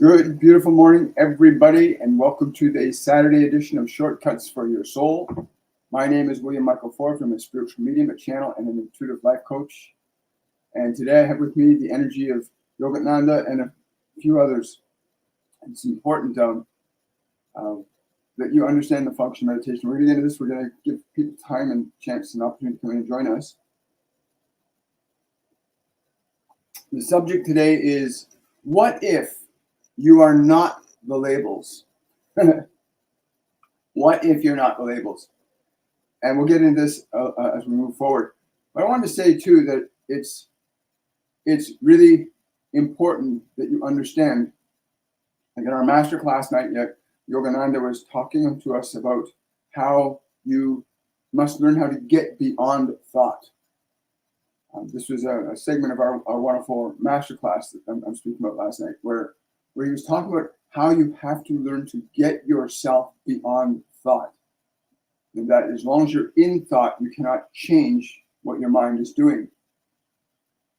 Good, beautiful morning, everybody, and welcome to the Saturday edition of Shortcuts for Your Soul. My name is William Michael Forbes. I'm a spiritual medium, a channel, and an intuitive life coach. And today I have with me the energy of Yogananda and a few others. It's important that you understand the function of meditation. We're going to get into this. We're going to give people time and chance and opportunity to come in and join us. The subject today is, what if you are not the labels? What if you're not the labels? And we'll get into this as we move forward. But I wanted to say, too, that it's really important that you understand. Like in our masterclass night, Yogananda was talking to us about how you must learn how to get beyond thought. This was a segment of our wonderful masterclass that I'm speaking about last night, where he was talking about how you have to learn to get yourself beyond thought. And that as long as you're in thought, you cannot change what your mind is doing.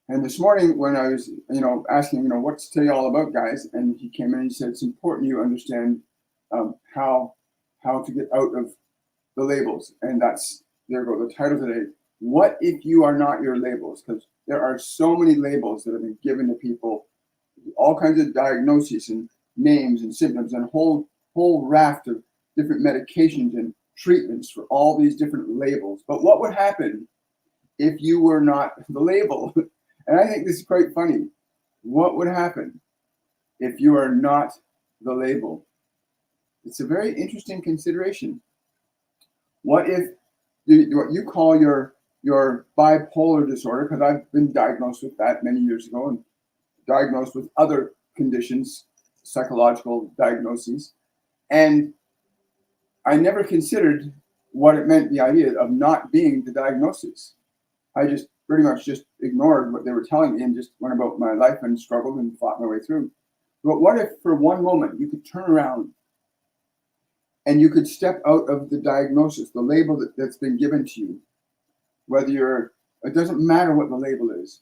And this morning when I was, asking, what's today all about, guys? And he came in and he said, it's important you understand how to get out of the labels. And there we go, the title today. What if you are not your labels? Because there are so many labels that have been given to people, all kinds of diagnoses and names and symptoms and whole raft of different medications and treatments for all these different labels. But what would happen if you were not the label? And I think this is quite funny. What would happen if you are not the label? It's a very interesting consideration. What if what you call your bipolar disorder, because I've been diagnosed with that many years ago and diagnosed with other conditions, psychological diagnoses, and I never considered what it meant, the idea of not being the diagnosis. I just pretty much just ignored what they were telling me and just went about my life and struggled and fought my way through. But what if for one moment you could turn around and you could step out of the diagnosis, the label that's been given to you? Whether it doesn't matter what the label is.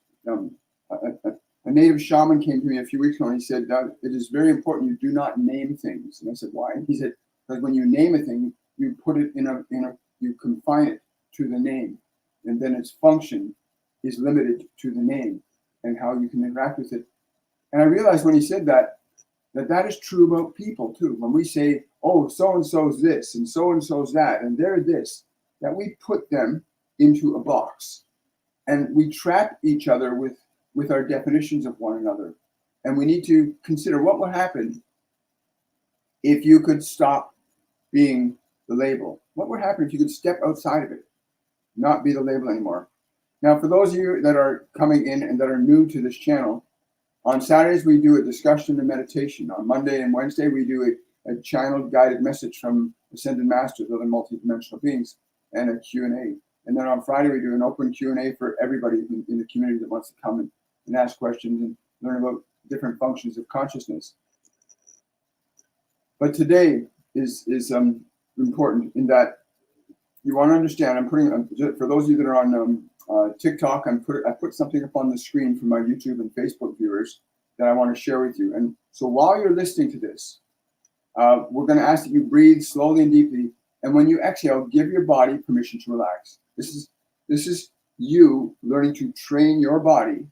A native shaman came to me a few weeks ago and he said, it is very important you do not name things. And I said, why? He said, because when you name a thing, you put it you confine it to the name, and then its function is limited to the name and how you can interact with it. And I realized when he said that is true about people too. When we say, oh, so-and-so's this and so-and-so's that, and they're this, that we put them into a box, and we trap each other with our definitions of one another. And we need to consider what would happen if you could stop being the label. What would happen if you could step outside of it, not be the label anymore? Now, for those of you that are coming in and that are new to this channel, on Saturdays we do a discussion and meditation. On Monday and Wednesday we do a channeled guided message from ascended masters, other multidimensional beings, and a Q&A. And then on Friday, we do an open Q&A for everybody in the community that wants to come and ask questions and learn about different functions of consciousness. But today is important in that you want to understand. I'm putting, for those of you that are on TikTok, I put something up on the screen for my YouTube and Facebook viewers that I want to share with you. And so while you're listening to this, we're going to ask that you breathe slowly and deeply. And when you exhale, give your body permission to relax. This is you learning to train your body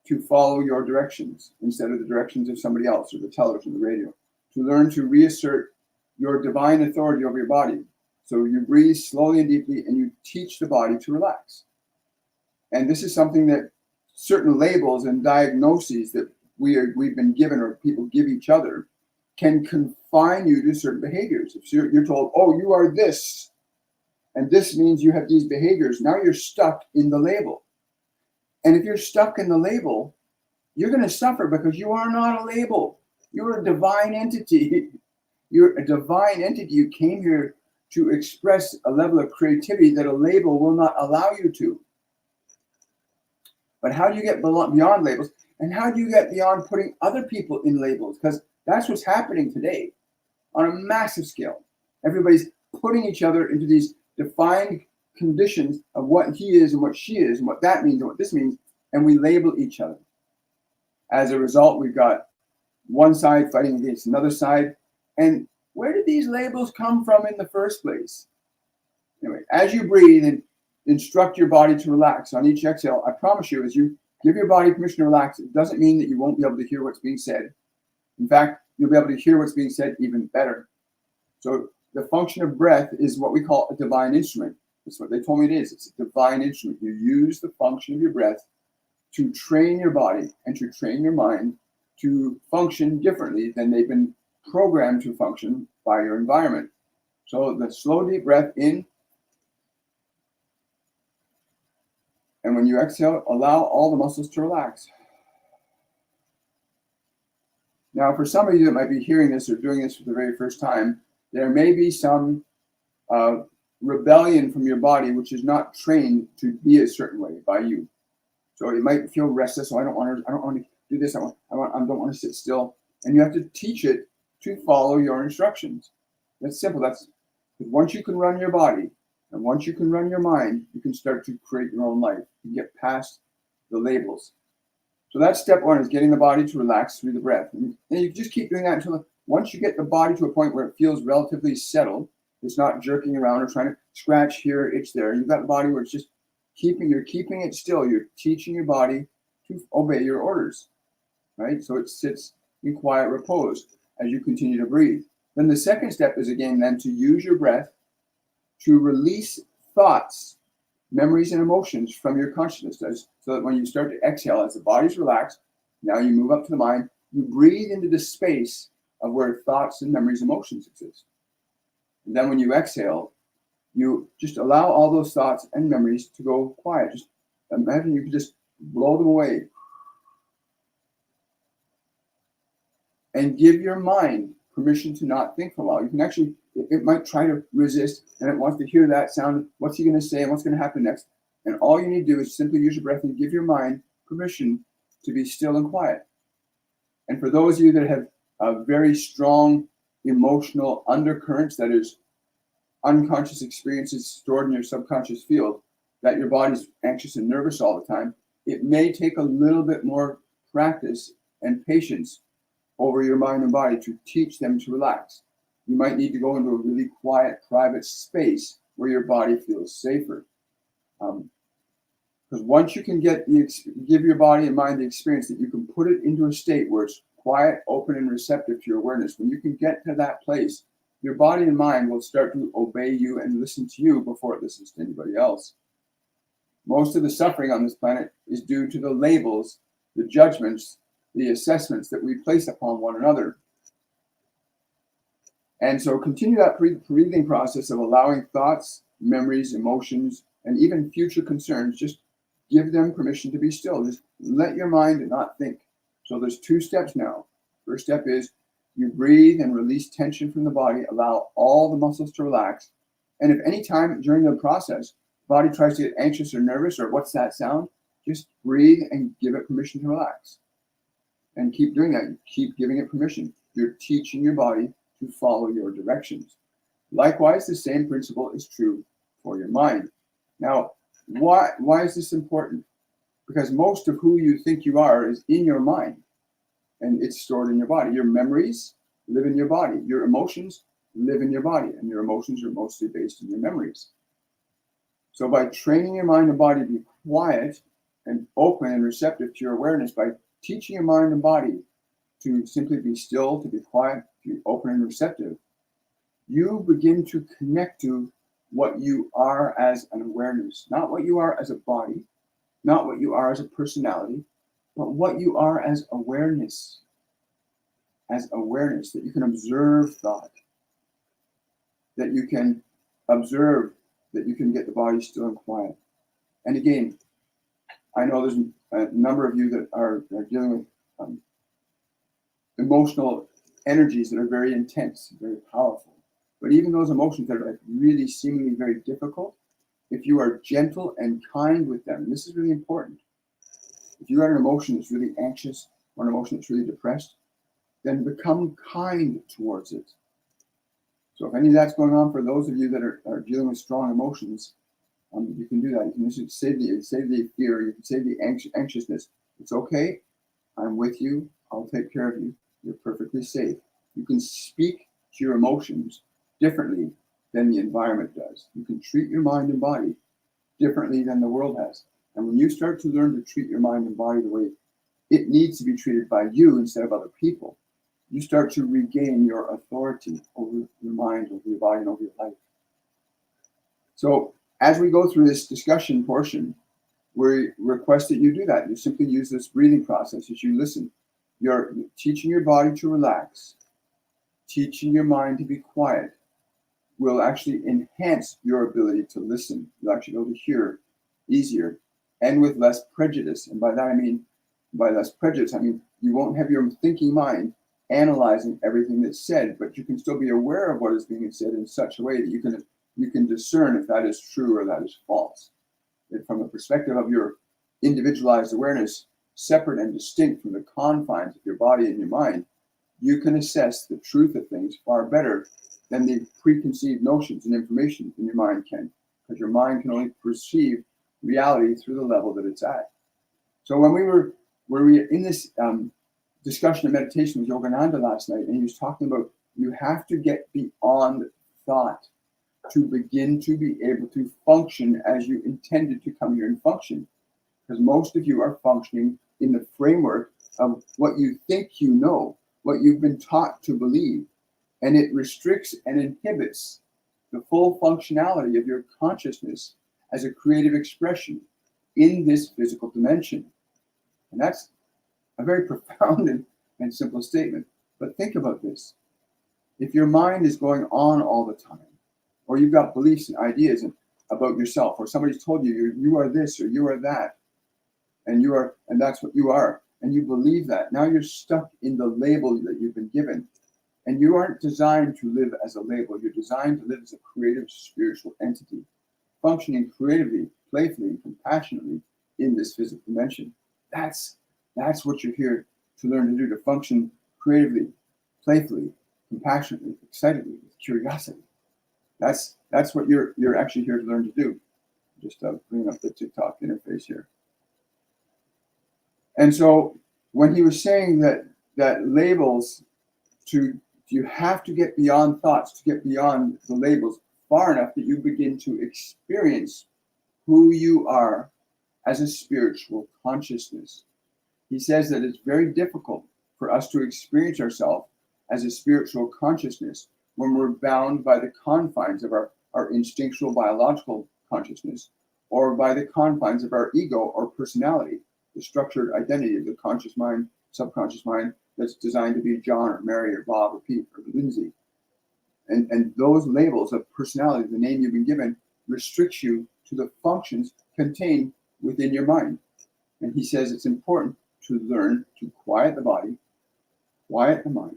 to follow your directions instead of the directions of somebody else or the television, the radio. To learn to reassert your divine authority over your body. So you breathe slowly and deeply, and you teach the body to relax. And this is something that certain labels and diagnoses that we've been given, or people give each other, can confine you to certain behaviors. If you're told, oh, you are this, and this means you have these behaviors, now you're stuck in the label. And if you're stuck in the label, you're going to suffer because you are not a label. You're a divine entity. You're a divine entity. You came here to express a level of creativity that a label will not allow you to. But how do you get beyond labels? And how do you get beyond putting other people in labels? Because that's what's happening today on a massive scale. Everybody's putting each other into these defined conditions of what he is and what she is and what that means and what this means, and we label each other. As a result, we've got one side fighting against another side. And where did these labels come from in the first place? Anyway, as you breathe and instruct your body to relax on each exhale, I promise you, as you give your body permission to relax, it doesn't mean that you won't be able to hear what's being said. In fact, you'll be able to hear what's being said even better. So the function of breath is what we call a divine instrument. That's what they told me it is. It's a divine instrument. You use the function of your breath to train your body and to train your mind to function differently than they've been programmed to function by your environment. So the slow, deep breath in, and when you exhale, allow all the muscles to relax. Now, for some of you that might be hearing this or doing this for the very first time, there may be some rebellion from your body, which is not trained to be a certain way by you. So it might feel restless. I don't want to do this. I don't want to sit still. And you have to teach it to follow your instructions. That's simple. That's once you can run your body and once you can run your mind, you can start to create your own life. You get past the labels. So that's step one, is getting the body to relax through the breath. And you just keep doing that until once you get the body to a point where it feels relatively settled, it's not jerking around or trying to scratch here, itch there. You've got a body where it's just you're keeping it still. You're teaching your body to obey your orders, right? So it sits in quiet repose as you continue to breathe. Then the second step is, again, then to use your breath to release thoughts, memories, and emotions from your consciousness, so that when you start to exhale, as the body's relaxed, now you move up to the mind, you breathe into the space of where thoughts and memories, emotions exist. And then when you exhale, you just allow all those thoughts and memories to go quiet. Just imagine you can just blow them away. And give your mind permission to not think for a while. You can actually, it might try to resist, and it wants to hear that sound. What's he going to say and what's going to happen next? And all you need to do is simply use your breath and give your mind permission to be still and quiet. And for those of you that have very strong emotional undercurrents, that is unconscious experiences stored in your subconscious field, that your body's anxious and nervous all the time, it may take a little bit more practice and patience over your mind and body to teach them to relax. You might need to go into a really quiet, private space where your body feels safer. Because once you can give your body and mind the experience that you can put it into a state where it's quiet, open, and receptive to your awareness, when you can get to that place, your body and mind will start to obey you and listen to you before it listens to anybody else. Most of the suffering on this planet is due to the labels, the judgments, the assessments that we place upon one another. And so continue that breathing process of allowing thoughts, memories, emotions, and even future concerns, just give them permission to be still. Just let your mind not think. So there's two steps now. First step is you breathe and release tension from the body, allow all the muscles to relax. And if any time during the process, the body tries to get anxious or nervous or what's that sound, just breathe and give it permission to relax. And keep doing that. Keep giving it permission. You're teaching your body to follow your directions. Likewise, the same principle is true for your mind. Now, why is this important? Because most of who you think you are is in your mind, and it's stored in your body. Your memories live in your body. Your emotions live in your body, and your emotions are mostly based in your memories. So by training your mind and body to be quiet and open and receptive to your awareness, by teaching your mind and body to simply be still, to be quiet, to be open and receptive, you begin to connect to what you are as an awareness, not what you are as a body, not what you are as a personality, but what you are as awareness, that you can observe thought, that you can observe, that you can get the body still and quiet. And again, I know there's a number of you that are dealing with emotional energies that are very intense, very powerful. But even those emotions that are really seemingly very difficult, if you are gentle and kind with them, and this is really important. If you have an emotion that's really anxious or an emotion that's really depressed, then become kind towards it. So if any of that's going on for those of you that are dealing with strong emotions, you can do that. You can just save the fear. You can save the anxiousness. It's okay. I'm with you. I'll take care of you. You're perfectly safe. You can speak to your emotions differently than the environment does. You can treat your mind and body differently than the world has. And when you start to learn to treat your mind and body the way it needs to be treated by you instead of other people, you start to regain your authority over your mind, over your body, and over your life. So as we go through this discussion portion, we request that you do that. You simply use this breathing process as you listen. You're teaching your body to relax, teaching your mind to be quiet will actually enhance your ability to listen. You'll actually be able to hear easier and with less prejudice. And by that I mean, you won't have your thinking mind analyzing everything that's said, but you can still be aware of what is being said in such a way that you can discern if that is true or that is false. And from the perspective of your individualized awareness, separate and distinct from the confines of your body and your mind, you can assess the truth of things far better than the preconceived notions and information in your mind can, because your mind can only perceive reality through the level that it's at. So when we were in this discussion of meditation with Yogananda last night, and he was talking about you have to get beyond thought to begin to be able to function as you intended to come here and function. Because most of you are functioning in the framework of what you think you know, what you've been taught to believe. And it restricts and inhibits the full functionality of your consciousness as a creative expression in this physical dimension. And that's a very profound and simple statement. But think about this. If your mind is going on all the time, or you've got beliefs and ideas about yourself, or somebody's told you are this or you are that, and that's what you are, and you believe that, now you're stuck in the label that you've been given. And you aren't designed to live as a label. You're designed to live as a creative spiritual entity, functioning creatively, playfully, and compassionately in this physical dimension. That's what you're here to learn to do, to function creatively, playfully, compassionately, excitedly, with curiosity. That's what you're actually here to learn to do. Just bring up the TikTok interface here. And so when he was saying that labels, you have to get beyond thoughts, to get beyond the labels far enough that you begin to experience who you are as a spiritual consciousness. He says that it's very difficult for us to experience ourselves as a spiritual consciousness when we're bound by the confines of our instinctual biological consciousness, or by the confines of our ego or personality, the structured identity of the conscious mind, subconscious mind, that's designed to be John or Mary or Bob or Pete or Lindsay. And those labels of personality, the name you've been given, restricts you to the functions contained within your mind. And he says it's important to learn to quiet the body, quiet the mind.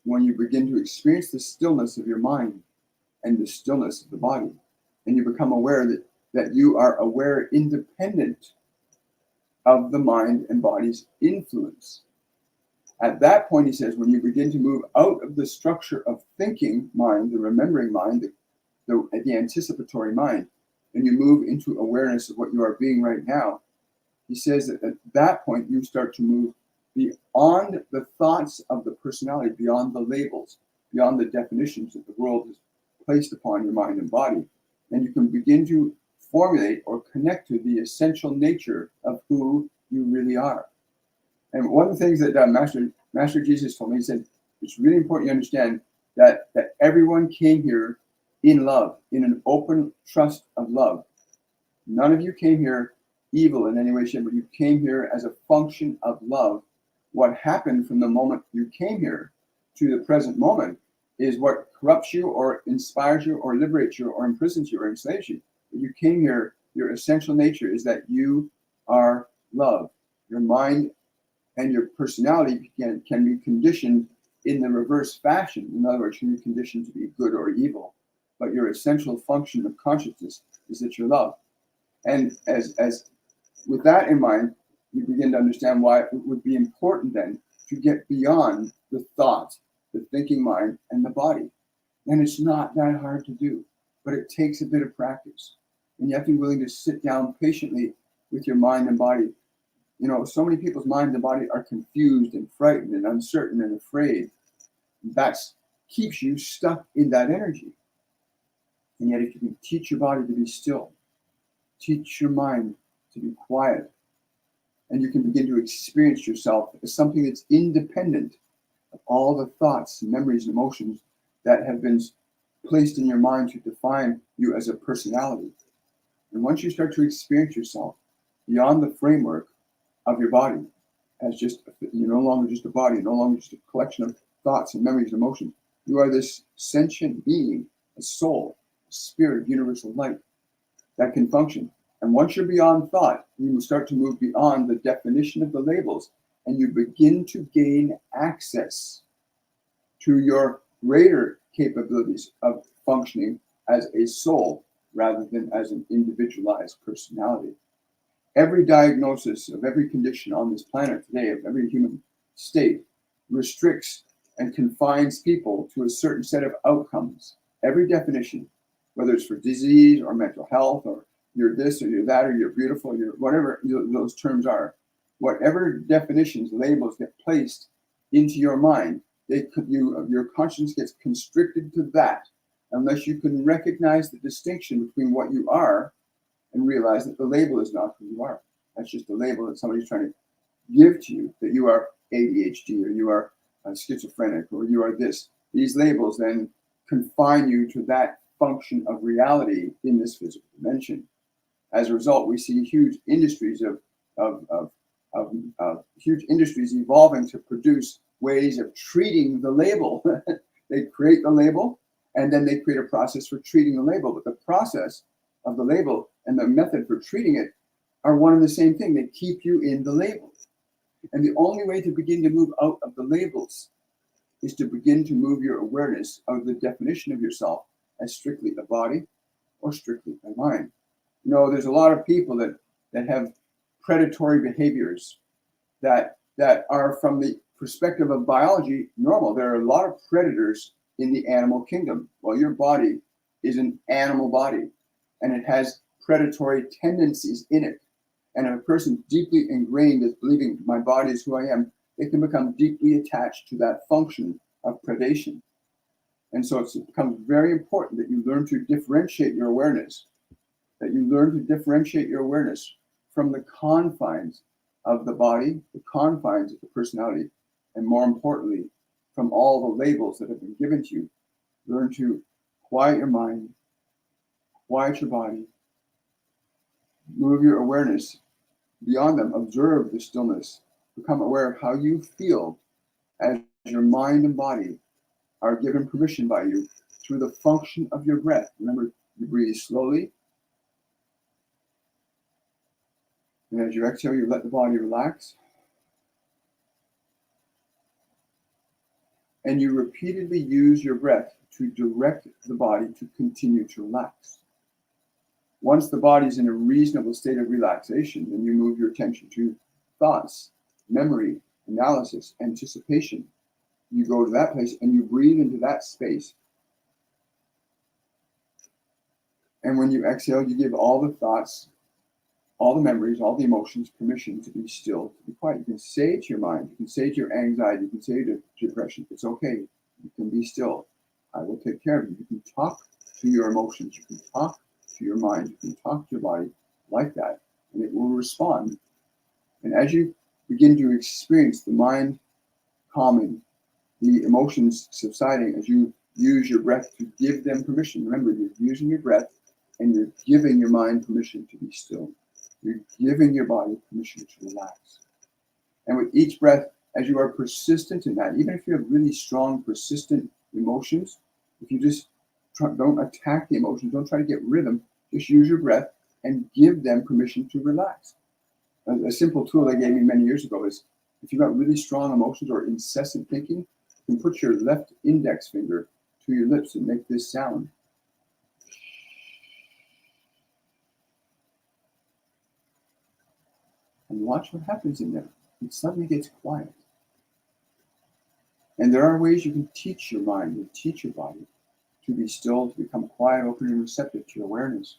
When you begin to experience the stillness of your mind and the stillness of the body, and you become aware that you are aware independent of the mind and body's influence. At that point, he says, when you begin to move out of the structure of thinking mind, the remembering mind, the anticipatory mind, and you move into awareness of what you are being right now, he says that at that point, you start to move beyond the thoughts of the personality, beyond the labels, beyond the definitions that the world has placed upon your mind and body. And you can begin to formulate or connect to the essential nature of who you really are. And one of the things that Master Jesus told me, he said, it's really important you understand that everyone came here in love, in an open trust of love. None of you came here evil in any way, shape, but you came here as a function of love. What happened from the moment you came here to the present moment is what corrupts you or inspires you or liberates you or imprisons you or enslaves you. But you came here, your essential nature is that you are love. Your mind and your personality can be conditioned in the reverse fashion. In other words, can be conditioned to be good or evil. But your essential function of consciousness is that you're love. And as with that in mind, you begin to understand why it would be important then to get beyond the thought, the thinking mind, and the body. And it's not that hard to do, but it takes a bit of practice. And you have to be willing to sit down patiently with your mind and body So many people's mind and body are confused and frightened and uncertain and afraid. That keeps you stuck in that energy. And yet if you can teach your body to be still, teach your mind to be quiet, and you can begin to experience yourself as something that's independent of all the thoughts, memories, and emotions that have been placed in your mind to define you as a personality. And once you start to experience yourself beyond the framework of your body, as you're no longer just a body, no longer just a collection of thoughts and memories and emotions. You are this sentient being, a soul, a spirit of universal light that can function. And once you're beyond thought, you will start to move beyond the definition of the labels, and you begin to gain access to your greater capabilities of functioning as a soul rather than as an individualized personality. Every diagnosis of every condition on this planet today, of every human state, restricts and confines people to a certain set of outcomes. Every definition, whether it's for disease or mental health, or you're this or you're that, or you're beautiful, you're whatever those terms are, whatever definitions, labels get placed into your mind, your conscience gets constricted to that unless you can recognize the distinction between what you are and realize that the label is not who you are. That's just a label that somebody's trying to give to you, that you are ADHD, or you are schizophrenic, or you are this. These labels then confine you to that function of reality in this physical dimension. As a result, we see huge industries huge industries evolving to produce ways of treating the label. They create the label, and then they create a process for treating the label. But the process of the label and the method for treating it are one and the same thing. They keep you in the label. And the only way to begin to move out of the labels is to begin to move your awareness of the definition of yourself as strictly a body or strictly a mind. There's a lot of people that have predatory behaviors that are, from the perspective of biology, normal. There are a lot of predators in the animal kingdom. Well, your body is an animal body, and it has predatory tendencies in it. And if a person deeply ingrained is believing my body is who I am, they can become deeply attached to that function of predation. And so it becomes very important that you learn to differentiate your awareness, from the confines of the body, the confines of the personality, and more importantly, from all the labels that have been given to you. Learn to quiet your mind, quiet your body, move your awareness beyond them, observe the stillness, become aware of how you feel as your mind and body are given permission by you through the function of your breath. Remember, you breathe slowly, and as you exhale, you let the body relax. And you repeatedly use your breath to direct the body to continue to relax. Once the body is in a reasonable state of relaxation, then you move your attention to thoughts, memory, analysis, anticipation. You go to that place and you breathe into that space. And when you exhale, you give all the thoughts, all the memories, all the emotions permission to be still, to be quiet. You can say to your mind, you can say to your anxiety, you can say to depression, it's okay, you can be still. I will take care of you. You can talk to your emotions, you can talk to your mind, you can talk to your body like that, and it will respond. And as you begin to experience the mind calming, the emotions subsiding, as you use your breath to give them permission. Remember, you're using your breath and you're giving your mind permission to be still. You're giving your body permission to relax. And with each breath, as you are persistent in that, even if you have really strong, persistent emotions, if you just don't attack the emotions, don't try to get rid of them, just use your breath and give them permission to relax. A simple tool they gave me many years ago is, if you've got really strong emotions or incessant thinking, you can put your left index finger to your lips and make this sound. And watch what happens in there. It suddenly gets quiet. And there are ways you can teach your mind and teach your body to be still, to become quiet, open, and receptive to your awareness.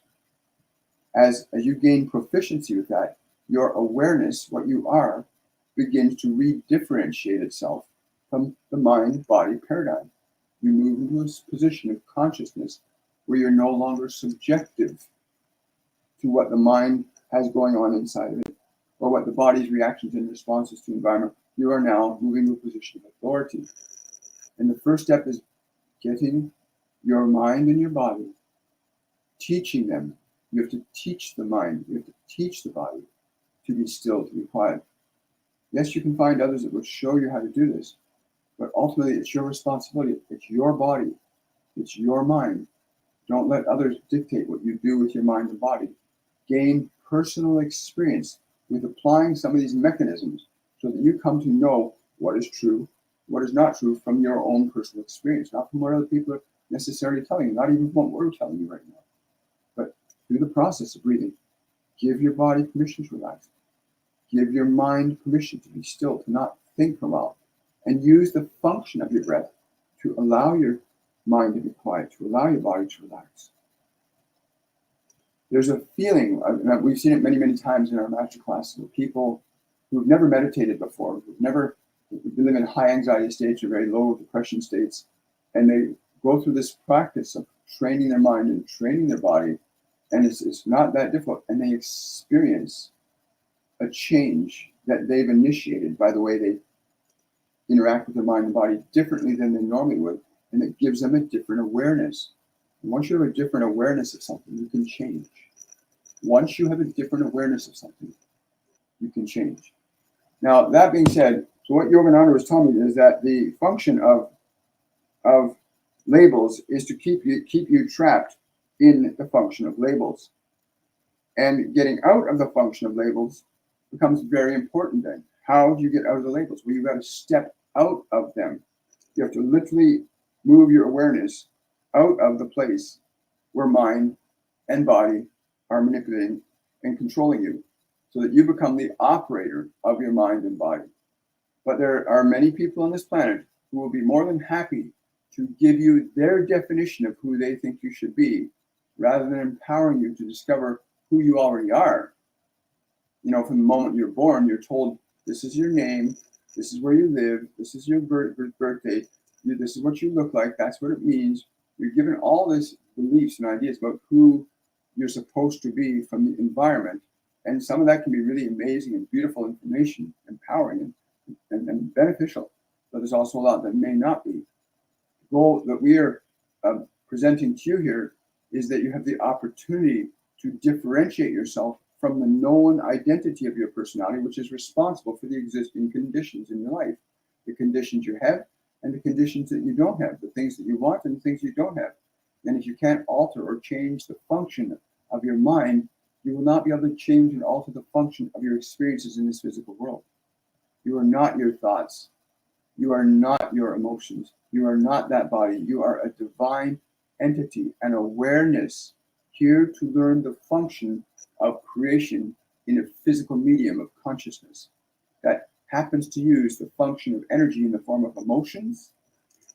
As you gain proficiency with that, your awareness, what you are, begins to redifferentiate itself from the mind-body paradigm. You move into a position of consciousness where you're no longer subjective to what the mind has going on inside of it, or what the body's reactions and responses to environment. You are now moving to a position of authority. And the first step is getting your mind and your body, teaching them. You have to teach the mind, you have to teach the body to be still, to be quiet. Yes, you can find others that will show you how to do this, but ultimately it's your responsibility. It's your body, it's your mind. Don't let others dictate what you do with your mind and body. Gain personal experience with applying some of these mechanisms so that you come to know what is true, what is not true from your own personal experience, not from what other people are necessarily telling you, not even what we're telling you right now. But through the process of breathing, give your body permission to relax. Give your mind permission to be still, to not think for a while, and use the function of your breath to allow your mind to be quiet, to allow your body to relax. There's a feeling, we've seen it many, many times in our masterclasses, with people who've never meditated before, who've live in high anxiety states or very low depression states, and they go through this practice of training their mind and training their body, and it's not that difficult, and they experience a change that they've initiated by the way they interact with their mind and body differently than they normally would, and it gives them a different awareness. And once you have a different awareness of something, you can change. Once you have a different awareness of something, you can change. Now, that being said, so what Yogananda was telling me is that the function of labels is to keep you trapped in the function of labels. And getting out of the function of labels becomes very important then. How do you get out of the labels? Well, you've got to step out of them. You have to literally move your awareness out of the place where mind and body are manipulating and controlling you, so that you become the operator of your mind and body. But there are many people on this planet who will be more than happy to give you their definition of who they think you should be, rather than empowering you to discover who you already are. You know, from the moment you're born, you're told, this is your name, this is where you live, this is your birthday, this is what you look like, that's what it means. You're given all these beliefs and ideas about who you're supposed to be from the environment. And some of that can be really amazing and beautiful information, empowering and beneficial. But there's also a lot that may not be. The goal that we are presenting to you here is that you have the opportunity to differentiate yourself from the known identity of your personality, which is responsible for the existing conditions in your life. The conditions you have and the conditions that you don't have, the things that you want and the things you don't have. And if you can't alter or change the function of your mind, you will not be able to change and alter the function of your experiences in this physical world. You are not your thoughts. You are not your emotions. You are not that body. You are a divine entity, an awareness here to learn the function of creation in a physical medium of consciousness that happens to use the function of energy in the form of emotions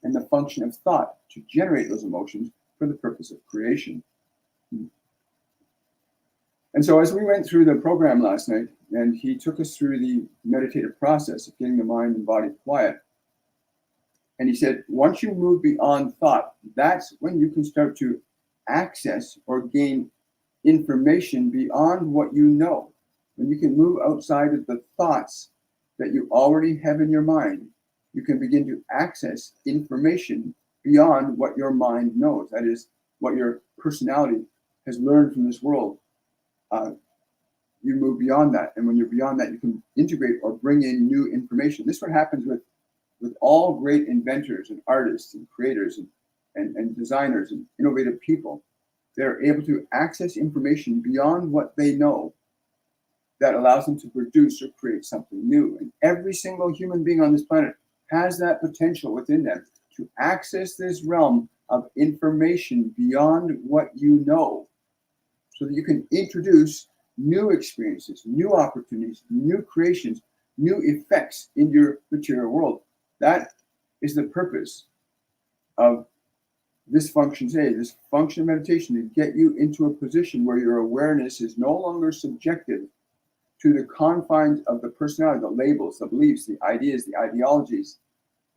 and the function of thought to generate those emotions for the purpose of creation. And so as we went through the program last night, and he took us through the meditative process of getting the mind and body quiet, and he said, once you move beyond thought, that's when you can start to access or gain information beyond what you know. When you can move outside of the thoughts that you already have in your mind, you can begin to access information beyond what your mind knows. That is, what your personality has learned from this world. You move beyond that. And when you're beyond that, you can integrate or bring in new information. This is what happens with all great inventors and artists and creators and designers and innovative people. They're able to access information beyond what they know that allows them to produce or create something new. And every single human being on this planet has that potential within them to access this realm of information beyond what you know, so that you can introduce new experiences, new opportunities, new creations, new effects in your material world. That is the purpose of this function today, this function of meditation, to get you into a position where your awareness is no longer subjective to the confines of the personality, the labels, the beliefs, the ideas, the ideologies,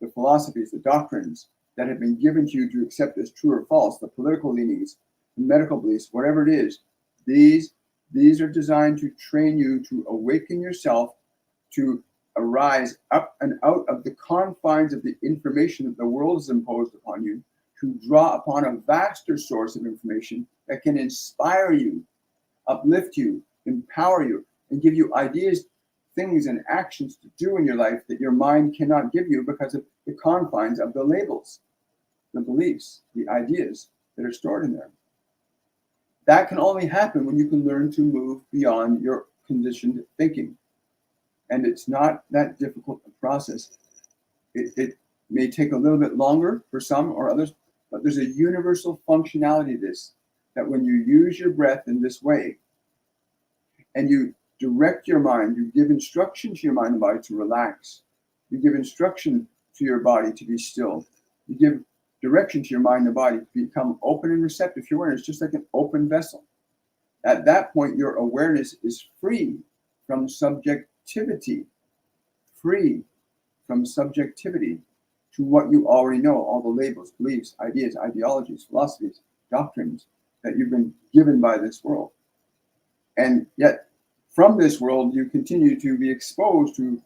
the philosophies, the doctrines that have been given to you to accept as true or false, the political leanings, the medical beliefs, whatever it is. These are designed to train you to awaken yourself, to arise up and out of the confines of the information that the world has imposed upon you, to draw upon a vaster source of information that can inspire you, uplift you, empower you, and give you ideas, things, and actions to do in your life that your mind cannot give you because of the confines of the labels, the beliefs, the ideas that are stored in there. That can only happen when you can learn to move beyond your conditioned thinking. And it's not that difficult a process. It may take a little bit longer for some or others, but there's a universal functionality to this, that when you use your breath in this way, and you direct your mind, you give instruction to your mind and body to relax. You give instruction to your body to be still. You give direction to your mind and body to become open and receptive to your awareness, just like an open vessel. At that point, your awareness is free from subjectivity, free from subjectivity to what you already know, all the labels, beliefs, ideas, ideologies, philosophies, doctrines that you've been given by this world. And yet, from this world, you continue to be exposed to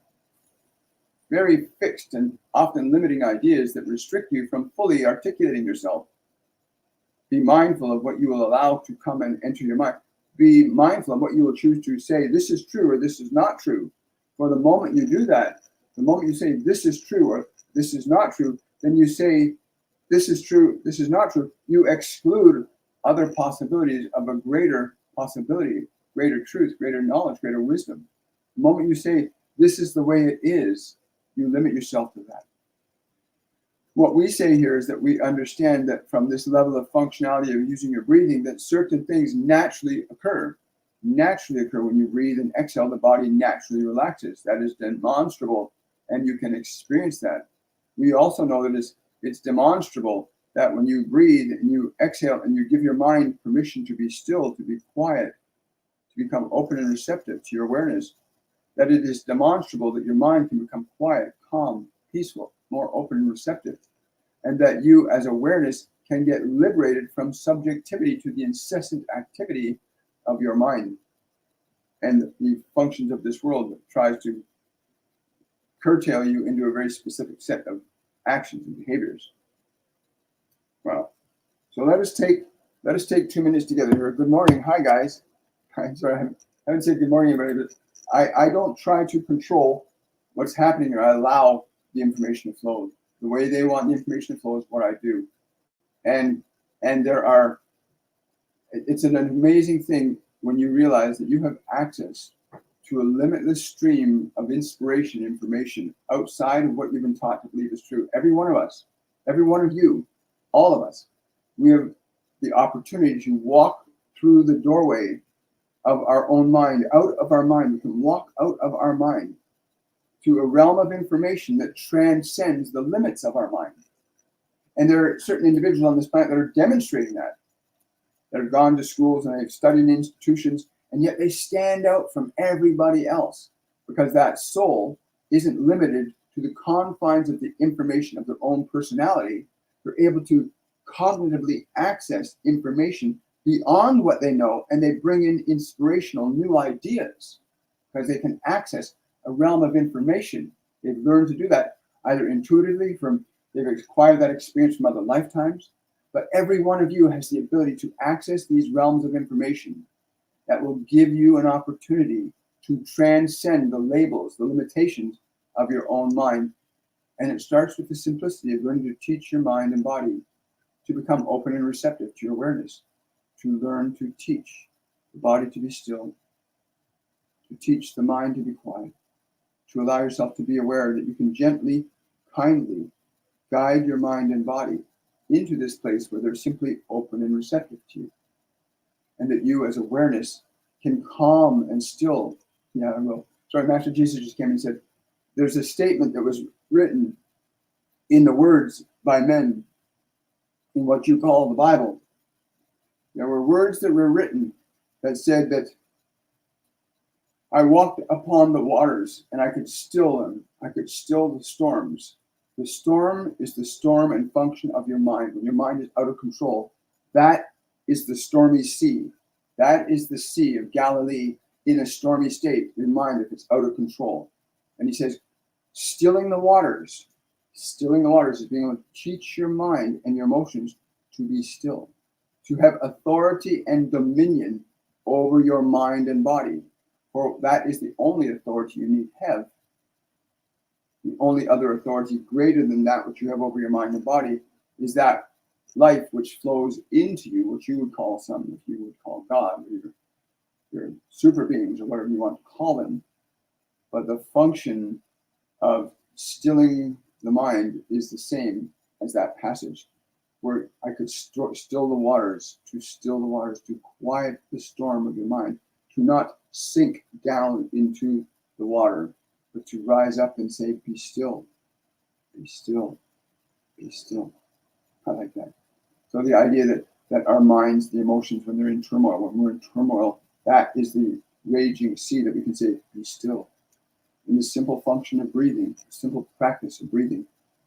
very fixed and often limiting ideas that restrict you from fully articulating yourself. Be mindful of what you will allow to come and enter your mind. Be mindful of what you will choose to say, this is true or this is not true. For the moment you do that, the moment you say this is true or this is not true, then you say this is true, this is not true. You exclude other possibilities of a greater possibility, greater truth, greater knowledge, greater wisdom. The moment you say this is the way it is, you limit yourself to that. What we say here is that we understand that from this level of functionality of using your breathing, that certain things naturally occur when you breathe and exhale. The body naturally relaxes. That is demonstrable, and you can experience that. We also know that it's demonstrable that when you breathe and you exhale and you give your mind permission to be still, to be quiet, to become open and receptive to your awareness, that it is demonstrable that your mind can become quiet, calm, peaceful, more open and receptive, and that you as awareness can get liberated from subjectivity to the incessant activity of your mind and the functions of this world that tries to curtail you into a very specific set of actions and behaviors. Wow. So let us take 2 minutes together here. Good morning. Hi, guys. I'm sorry, I haven't said good morning, everybody, but I don't try to control what's happening here. I allow the information to flow. The way they want the information to flow is what I do. And it's an amazing thing when you realize that you have access to a limitless stream of inspiration, information outside of what you've been taught to believe is true. Every one of us, every one of you, all of us, we have the opportunity to walk through the doorway of our own mind, out of our mind. We can walk out of our mind to a realm of information that transcends the limits of our mind. And there are certain individuals on this planet that are demonstrating that have gone to schools and they've studied in institutions, and yet they stand out from everybody else because that soul isn't limited to the confines of the information of their own personality. They're able to cognitively access information beyond what they know, and they bring in inspirational new ideas because they can access a realm of information. They've learned to do that either intuitively they've acquired that experience from other lifetimes, but every one of you has the ability to access these realms of information that will give you an opportunity to transcend the labels, the limitations of your own mind. And it starts with the simplicity of learning to teach your mind and body to become open and receptive to your awareness, to learn to teach the body to be still, to teach the mind to be quiet, to allow yourself to be aware that you can gently, kindly guide your mind and body into this place where they're simply open and receptive to you. And that you as awareness can calm and still. Yeah, I will. Sorry, Master Jesus just came and said, there's a statement that was written in the words by men in what you call the Bible. There were words that were written that said that I walked upon the waters and I could still them. I could still the storms. The storm is the storm and function of your mind. When your mind is out of control, that is the stormy sea. That is the Sea of Galilee in a stormy state. Your mind, if it's out of control. And he says, stilling the waters is being able to teach your mind and your emotions to be still, to have authority and dominion over your mind and body. For that is the only authority you need to have. The only other authority greater than that which you have over your mind and body is that life which flows into you, which you would call if you would call God, or your super beings, or whatever you want to call them. But the function of stilling the mind is the same as that passage, where I could still the waters, to quiet the storm of your mind, to not sink down into the water, but to rise up and say, be still, be still, be still. I like that. So the idea that our minds, the emotions, when they're in turmoil, when we're in turmoil, that is the raging sea that we can say, be still. In the simple function of breathing, simple practice of breathing,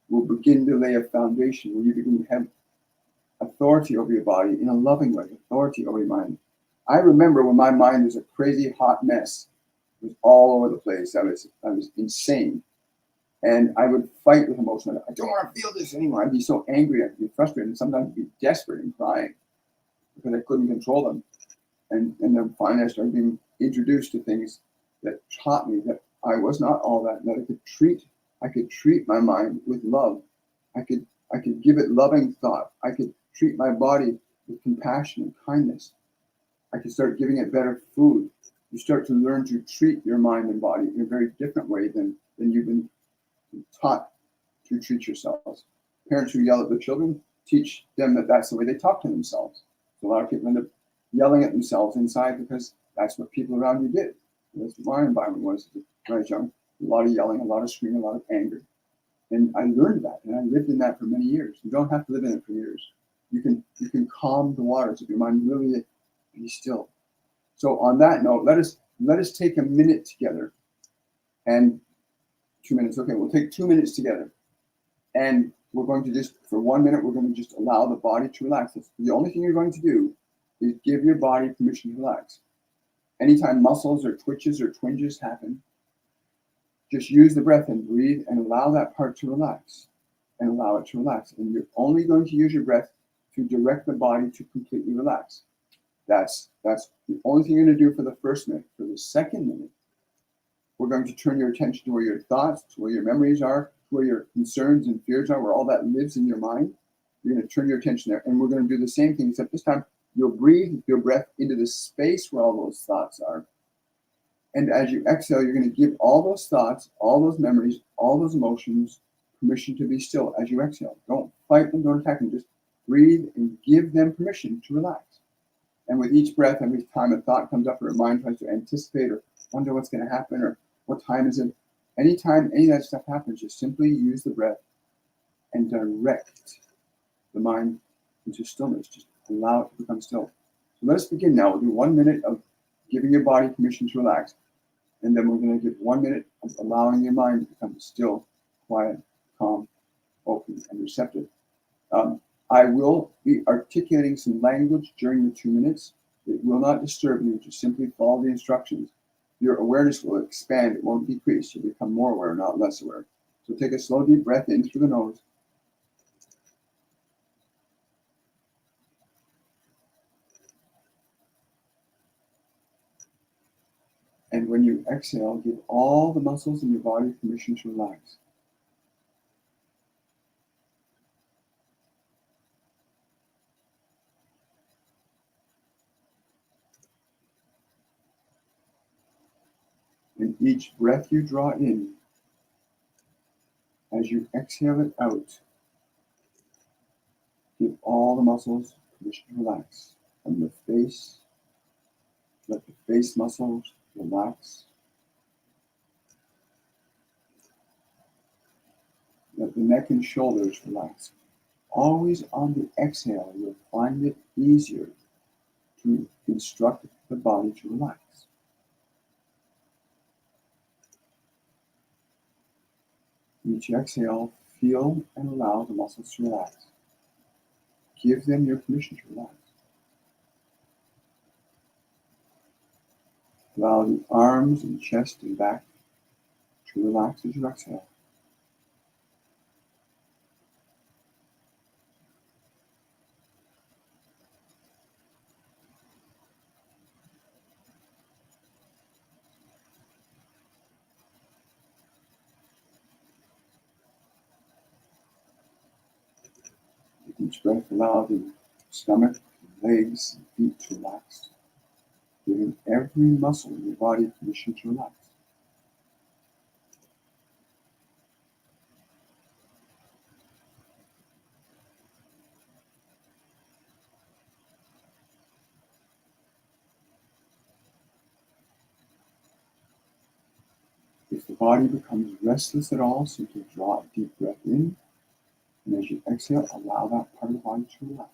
will begin to lay a foundation where you begin to have authority over your body in a loving way, authority over your mind. I remember when my mind was a crazy hot mess. It was all over the place. I was insane. And I would fight with emotion. I don't want to feel this anymore. I'd be so angry. I'd be frustrated. And sometimes I'd be desperate and crying because I couldn't control them. And then finally I started being introduced to things that taught me that I was not all that, that I could treat my mind with love. I could give it loving thought. I could treat my body with compassion and kindness. I could start giving it better food. You start to learn to treat your mind and body in a very different way than you've been taught to treat yourselves. Parents who yell at their children teach them that that's the way they talk to themselves. So a lot of people end up yelling at themselves inside because that's what people around you did. That's what my environment was when I was young. A lot of yelling, a lot of screaming, a lot of anger. And I learned that, and I lived in that for many years. You don't have to live in it for years. You can calm the waters of your mind, really be still. So on that note, let us take a minute together, and 2 minutes. Okay, we'll take 2 minutes together, and we're going to just, for 1 minute, we're going to just allow the body to relax. That's the only thing you're going to do is give your body permission to relax. Anytime muscles or twitches or twinges happen, just use the breath and breathe and allow that part to relax, and allow it to relax. And you're only going to use your breath to direct the body to completely relax. That's the only thing you're going to do for the first minute. For the second minute, we're going to turn your attention to where your thoughts, to where your memories are, to where your concerns and fears are, where all that lives in your mind. You're going to turn your attention there. And we're going to do the same thing, except this time you'll breathe your breath into the space where all those thoughts are. And as you exhale, you're going to give all those thoughts, all those memories, all those emotions permission to be still as you exhale. Don't fight them, don't attack them. Just breathe and give them permission to relax. And with each breath, every time a thought comes up or a mind tries to anticipate or wonder what's going to happen or what time is it, anytime any of that stuff happens, just simply use the breath and direct the mind into stillness. Just allow it to become still. So let us begin now. We'll do 1 minute of giving your body permission to relax. And then we're going to give 1 minute of allowing your mind to become still, quiet, calm, open, and receptive. I will be articulating some language during the 2 minutes. It will not disturb you. Just simply follow the instructions. Your awareness will expand. It won't decrease. You'll become more aware, not less aware. So take a slow, deep breath in through the nose. And when you exhale, give all the muscles in your body permission to relax. And each breath you draw in, as you exhale it out, give all the muscles permission to relax. From the face, let the face muscles relax. Let the neck and shoulders relax. Always on the exhale, you'll find it easier to instruct the body to relax. Each exhale, feel and allow the muscles to relax. Give them your permission to relax. Allow the arms and chest and back to relax as you exhale. With each breath, allow the stomach, legs, and feet to relax, giving every muscle in your body permission to relax. If the body becomes restless at all, simply draw a deep breath in, and as you exhale, allow that part of the body to relax.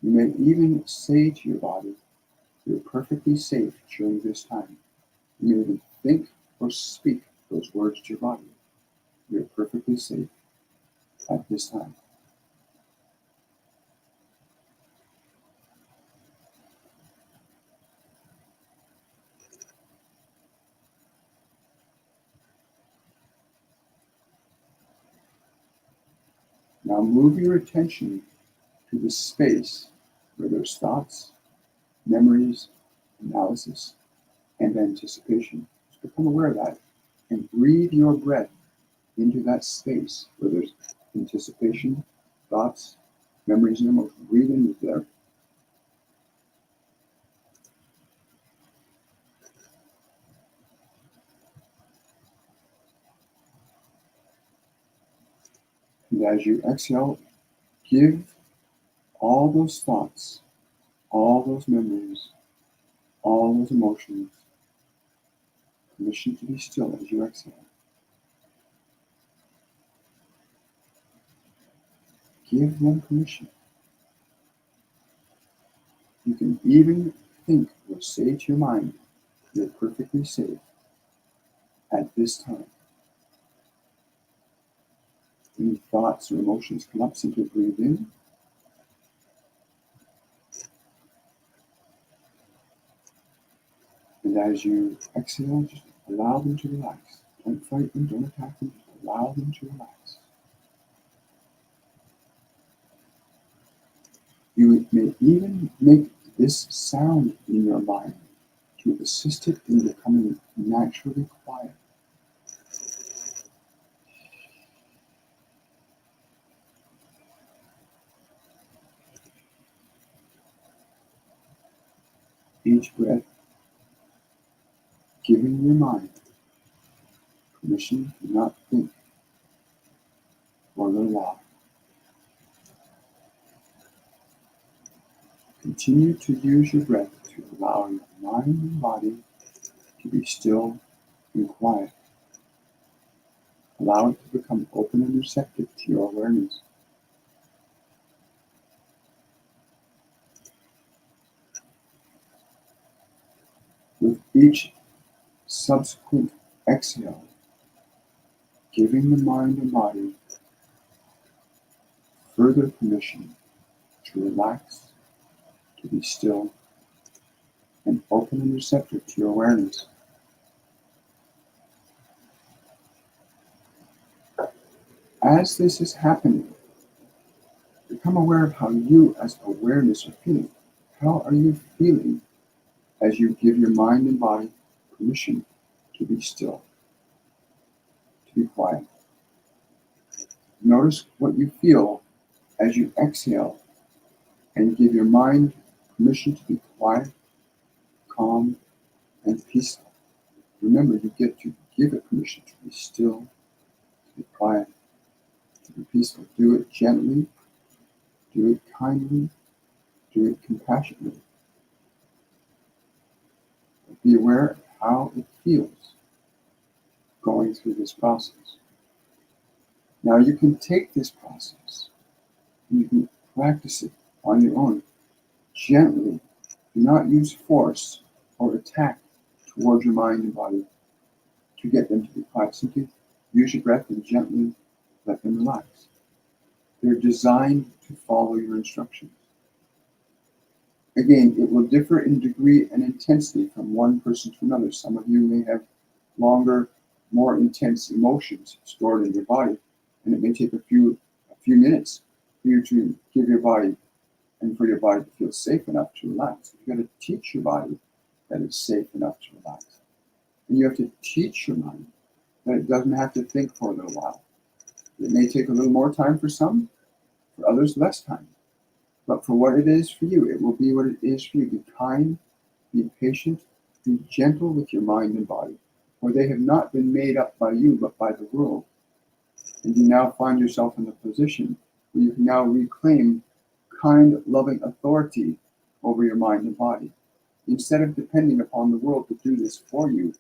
You may even say to your body, you're perfectly safe during this time. You may even think or speak those words to your body. You're perfectly safe at this time. Now move your attention to the space where there's thoughts, memories, analysis, and anticipation. Just become aware of that and breathe your breath into that space where there's anticipation, thoughts, memories, and emotions. Breathe in with there. And as you exhale, give all those thoughts, all those memories, all those emotions permission to be still as you exhale. Give them permission. You can even think or say to your mind, you're perfectly safe at this time. Any thoughts or emotions come up, simply breathe in. And as you exhale, just allow them to relax. Don't fight them, don't attack them, just allow them to relax. You may even make this sound in your mind to assist it in becoming naturally quiet. Each breath, giving your mind permission to not think or rely. Continue to use your breath to allow your mind and body to be still and quiet. Allow it to become open and receptive to your awareness. With each subsequent exhale, giving the mind and body further permission to relax, to be still, and open and receptive to your awareness. As this is happening, become aware of how you, as awareness, are feeling. How are you feeling as you give your mind and body permission to be still, to be quiet? Notice what you feel as you exhale and give your mind permission to be quiet, calm, and peaceful. Remember, you get to give it permission to be still, to be quiet, to be peaceful. Do it gently, do it kindly, do it compassionately. Be aware of how it feels going through this process. Now you can take this process and you can practice it on your own, gently Do not use force or attack towards your mind and body to get them to be quiet. Simply use your breath and gently let them relax. They're designed to follow your instructions. Again, it will differ in degree and intensity from one person to another. Some of you may have longer, more intense emotions stored in your body, and it may take a few minutes for you to give your body and for your body to feel safe enough to relax. You've got to teach your body that it's safe enough to relax. And you have to teach your mind that it doesn't have to think for a little while. It may take a little more time for some, for others less time. But for what it is for you, it will be what it is for you. Be kind, be patient, be gentle with your mind and body, for they have not been made up by you, but by the world. And you now find yourself in a position where you can now reclaim kind, loving authority over your mind and body. Instead of depending upon the world to do this for you,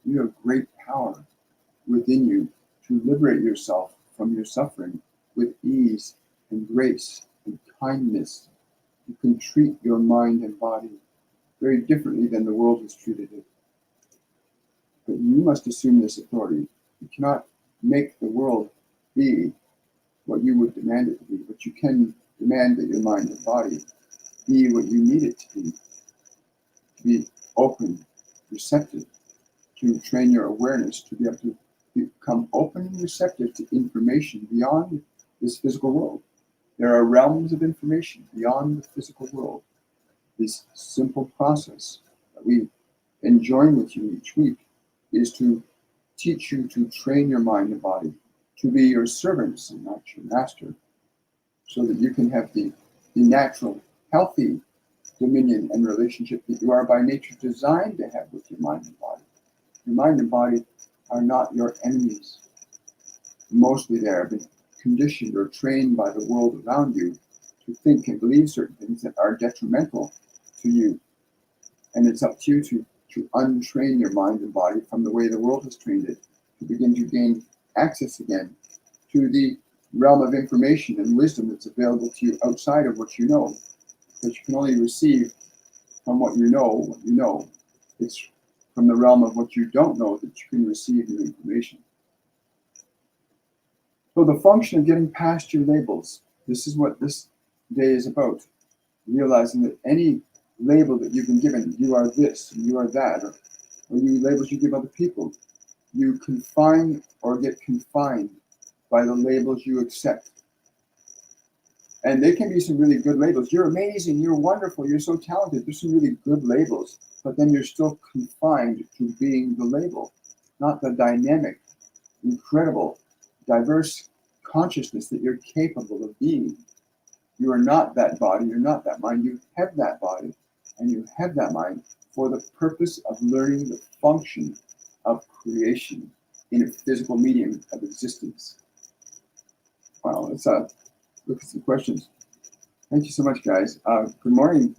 you have great power within you to liberate yourself from your suffering with ease and grace and kindness. You can treat your mind and body very differently than the world has treated it. But you must assume this authority. You cannot make the world be what you would demand it to be, but you can demand that your mind and body be what you need it to be open, receptive, to train your awareness to be able to become open and receptive to information beyond this physical world. There are realms of information beyond the physical world. This simple process that we enjoin with you each week is to teach you to train your mind and body to be your servants and not your master, so that you can have the natural, healthy dominion and relationship that you are by nature designed to have with your mind and body. Your mind and body are not your enemies. Mostly they have been conditioned or trained by the world around you to think and believe certain things that are detrimental to you. And it's up to you to untrain your mind and body from the way the world has trained it, to begin to gain access again to the realm of information and wisdom that's available to you outside of what you know. Because you can only receive from what you know what you know. It's from the realm of what you don't know that you can receive new information. So the function of getting past your labels, this is what this day is about. Realizing that any label that you've been given, you are this, and you are that, or you labels you give other people, you confine or get confined by the labels you accept. And they can be some really good labels. You're amazing, you're wonderful, you're so talented. There's some really good labels, but then you're still confined to being the label, not the dynamic, incredible, diverse consciousness that you're capable of being. You are not that body, you're not that mind. You have that body and you have that mind for the purpose of learning the function of creation in a physical medium of existence. Wow, let's look at some questions. Thank you so much, guys. Good morning.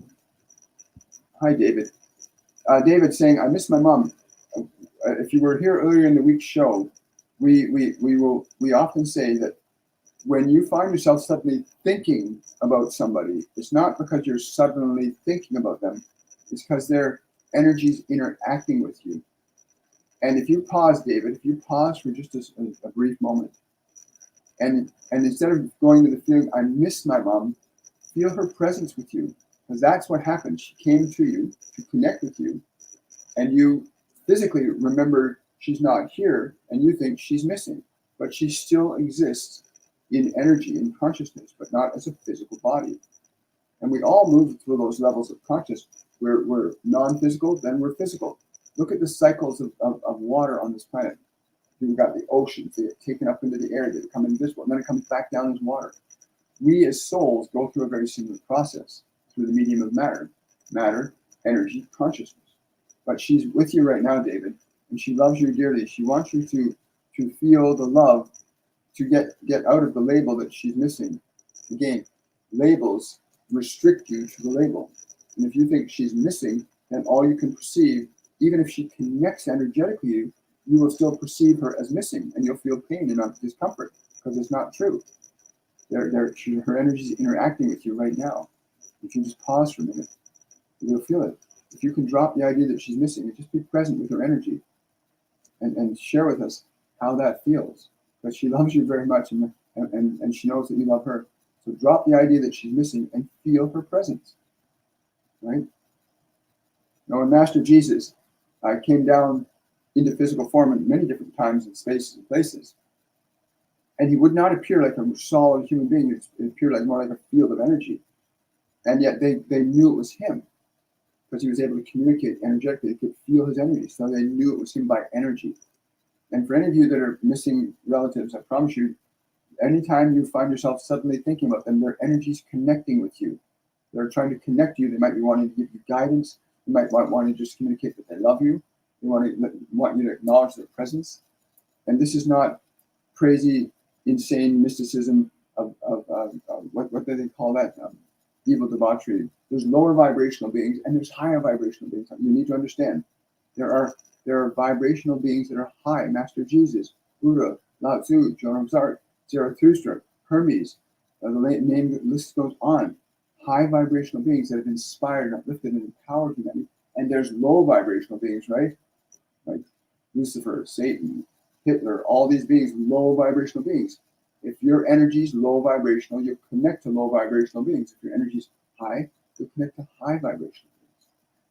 Hi, David. David's saying, I miss my mom. If you were here earlier in the week's show, we often say that when you find yourself suddenly thinking about somebody, it's not because you're suddenly thinking about them, it's because their energy's interacting with you. And if you pause, David, if you pause for just a brief moment, and instead of going to the feeling, I miss my mom, feel her presence with you, because that's what happened. She came to you to connect with you, and you physically remember she's not here, and you think she's missing, but she still exists in energy, in consciousness, but not as a physical body. And we all move through those levels of consciousness. We're non-physical, then we're physical. Look at the cycles of water on this planet. We've got the oceans, they get taken up into the air, they become invisible, and then it comes back down as water. We as souls go through a very similar process through the medium of matter, energy, consciousness. But she's with you right now, David, and she loves you dearly. She wants you to feel the love, to get out of the label that she's missing. Again, labels restrict you to the label. And if you think she's missing, then all you can perceive, even if she connects energetically you will still perceive her as missing, and you'll feel pain and discomfort because it's not true. Her energy is interacting with you right now. If you just pause for a minute You'll feel it. If you can drop the idea that she's missing and just be present with her energy and share with us how that feels. But she loves you very much and she knows that you love her. So drop the idea that she's missing and feel her presence. Right? Now, when Master Jesus came down into physical form at many different times and spaces and places, and he would not appear like a solid human being. It appeared like more like a field of energy. And yet they knew it was him because he was able to communicate energetically. They could feel his energy. So they knew it was him by energy. And for any of you that are missing relatives, I promise you, anytime you find yourself suddenly thinking about them, their energy's connecting with you. They're trying to connect you. They might be wanting to give you guidance. They might want to just communicate that they love you. They want you to acknowledge their presence. And this is not crazy, insane mysticism of what do they call that? Evil debauchery. There's lower vibrational beings and there's higher vibrational beings. You need to understand. There are vibrational beings that are high. Master Jesus, Buddha, Lao Tzu, Joan of Arc, Zarathustra, Hermes. The list goes on. High vibrational beings that have inspired, uplifted, and empowered humanity. And there's low vibrational beings, right? Like Lucifer, Satan, Hitler, all these beings, low vibrational beings. If your energy is low vibrational, you connect to low vibrational beings. If your energy is high, you connect to high vibrational beings.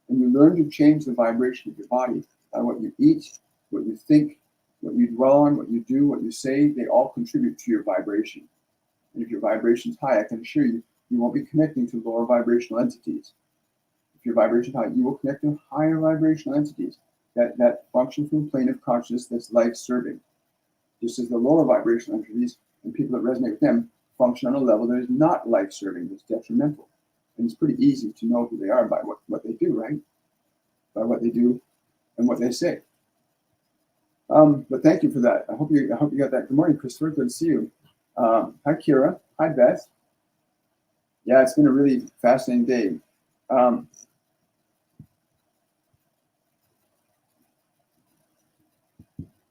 And you learn to change the vibration of your body by what you eat, what you think, what you dwell on, what you do, what you say. They all contribute to your vibration. And if your vibration is high, I can assure you, you won't be connecting to lower vibrational entities. If your vibration is high, you will connect to higher vibrational entities that function from a plane of consciousness that's life-serving. Just as the lower vibrational entities and people that resonate with them function on a level that is not life-serving, that's detrimental. And it's pretty easy to know who they are by what they do, right? By what they do and what they say. But thank you for that. I hope you got that. Good morning, Christopher. Good to see you. Hi, Kira. Hi, Beth. Yeah, it's been a really fascinating day.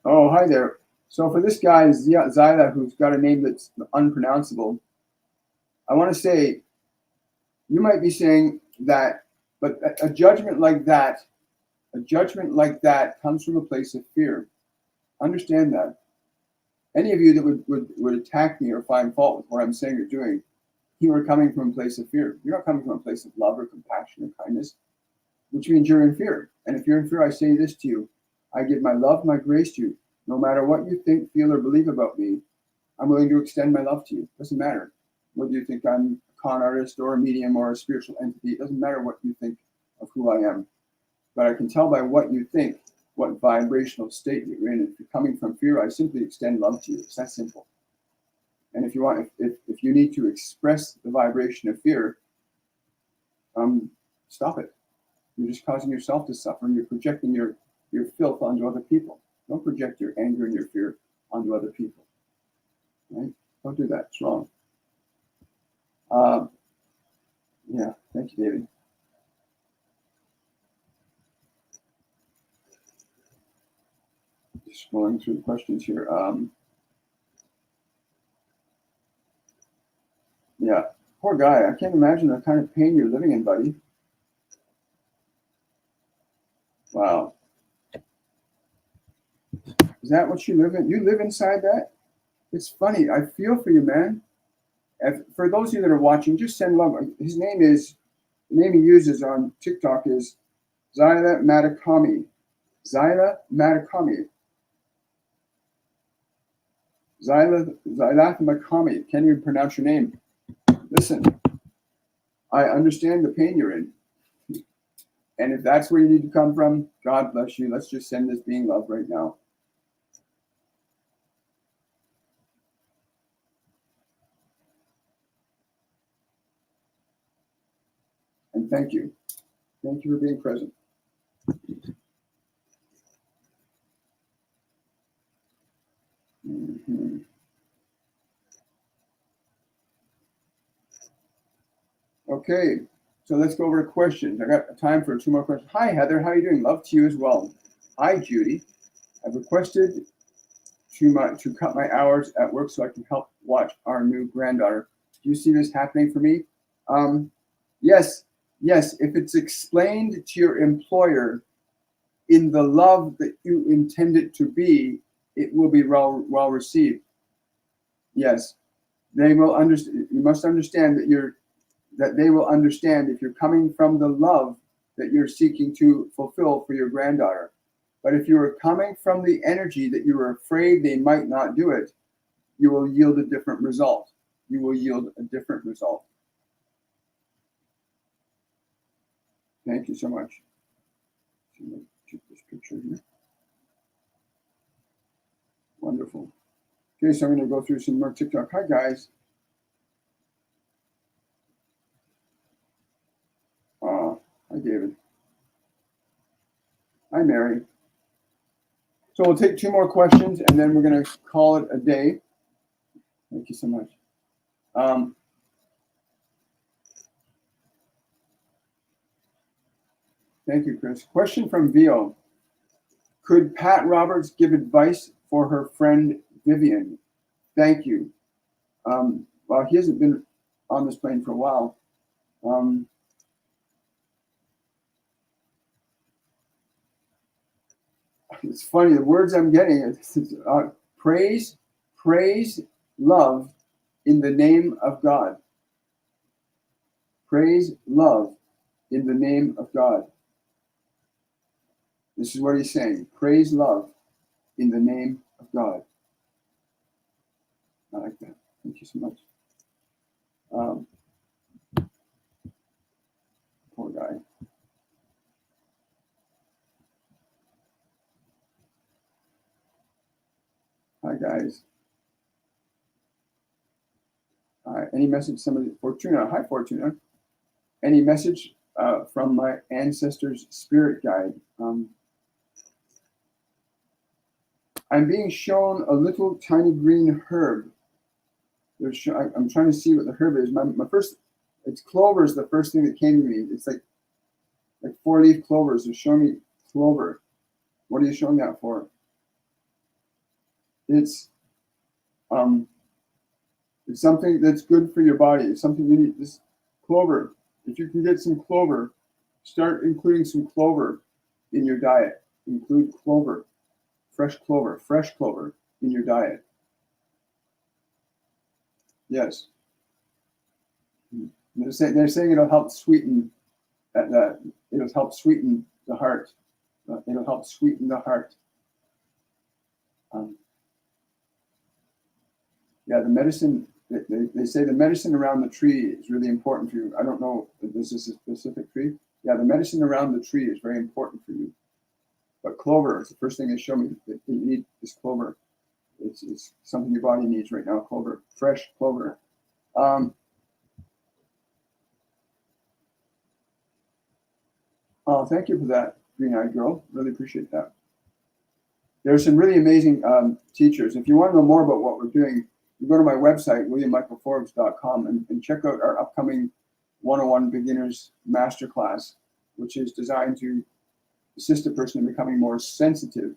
Oh, hi there. So for this guy, Zyla, who's got a name that's unpronounceable, I want to say, you might be saying that, but a judgment like that comes from a place of fear. Understand that. Any of you that would attack me or find fault with what I'm saying or doing, you are coming from a place of fear. You're not coming from a place of love or compassion or kindness, which means you're in fear. And if you're in fear, I say this to you. I give my love, my grace to you. No matter what you think, feel, or believe about me, I'm willing to extend my love to you. It doesn't matter whether you think I'm a con artist or a medium or a spiritual entity. It doesn't matter what you think of who I am. But I can tell by what you think, what vibrational state you're in. If you're coming from fear, I simply extend love to you. It's that simple. And if you want, if you need to express the vibration of fear, stop it. You're just causing yourself to suffer, and you're projecting your filth onto other people. Don't project your anger and your fear onto other people. Right? Don't do that. It's wrong. Yeah. Thank you, David. Just scrolling through the questions here. Yeah. Poor guy. I can't imagine the kind of pain you're living in, buddy. Wow. Is that what you live in? You live inside that? It's funny. I feel for you, man. For those of you that are watching, just send love. His name is, the name he uses on TikTok is Zyla Matakami. Zyla Matakami. Zyla Matakami. Can't even pronounce your name. Listen, I understand the pain you're in. And if that's where you need to come from, God bless you. Let's just send this being love right now. And thank you. Thank you for being present. Mm-hmm. Okay, so let's go over to questions. I got time for 2 more questions. Hi, Heather. How are you doing? Love to you as well. Hi, Judy. I've requested to cut my hours at work so I can help watch our new granddaughter. Do you see this happening for me? Yes. Yes, if it's explained to your employer in the love that you intend it to be, it will be well received. Yes, they will understand. You must understand that they will understand if you're coming from the love that you're seeking to fulfill for your granddaughter. But if you are coming from the energy that you are afraid they might not do it, you will yield a different result. You will yield a different result. Thank you so much. Keep this picture here. Wonderful. Okay, so I'm going to go through some more TikTok. Hi, guys. Hi, David. Hi, Mary. So we'll take 2 more questions, and then we're going to call it a day. Thank you so much. Thank you, Chris. Question from Vio. Could Pat Roberts give advice for her friend Vivian? Thank you. Well, he hasn't been on this plane for a while. It's funny, the words I'm getting is praise, love in the name of God. Praise, love in the name of God. This is what he's saying. Praise, love in the name of God. I like that. Thank you so much. Poor guy. Hi, guys. Any message? Somebody, Fortuna. Hi, Fortuna. Any message from my ancestors' spirit guide? I'm being shown a little tiny green herb. I'm trying to see what the herb is. My first, it's clover is the first thing that came to me. It's like 4-leaf clovers. They're showing me clover. What are you showing that for? It's something that's good for your body. It's something you need. This clover. If you can get some clover, start including some clover in your diet. Include clover, fresh clover in your diet. Yes. They're saying it'll help sweeten that. It'll help sweeten the heart. It'll help sweeten the heart. Yeah, the medicine. They say the medicine around the tree is really important for you. I don't know if this is a specific tree. Yeah, the medicine around the tree is very important for you. But clover is the first thing they show me that you need is clover. It's something your body needs right now. Clover, fresh clover. Oh, thank you for that, green-eyed girl. Really appreciate that. There's some really amazing teachers. If you want to know more about what we're doing, you go to my website, williammichaelforbes.com, and check out our upcoming 101 Beginners Masterclass, which is designed to assist a person in becoming more sensitive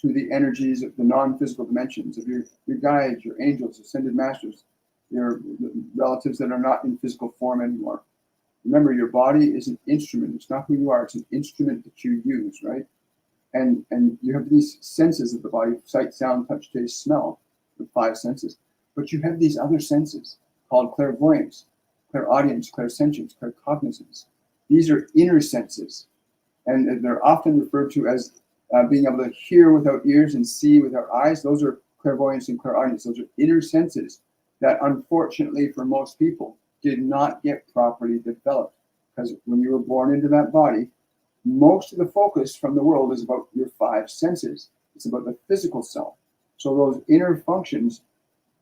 to the energies of the non-physical dimensions of your guides, your angels, ascended masters, your relatives that are not in physical form anymore. Remember, your body is an instrument. It's not who you are. It's an instrument that you use, right? And you have these senses of the body: sight, sound, touch, taste, smell, the 5 senses. But you have these other senses called clairvoyance, clairaudience, clairsentience, claircognizance. These are inner senses, and they're often referred to as being able to hear without ears and see without eyes. Those are clairvoyance and clairaudience. Those are inner senses that, unfortunately, for most people, did not get properly developed. Because when you were born into that body, most of the focus from the world is about your 5 senses. It's about the physical self. So those inner functions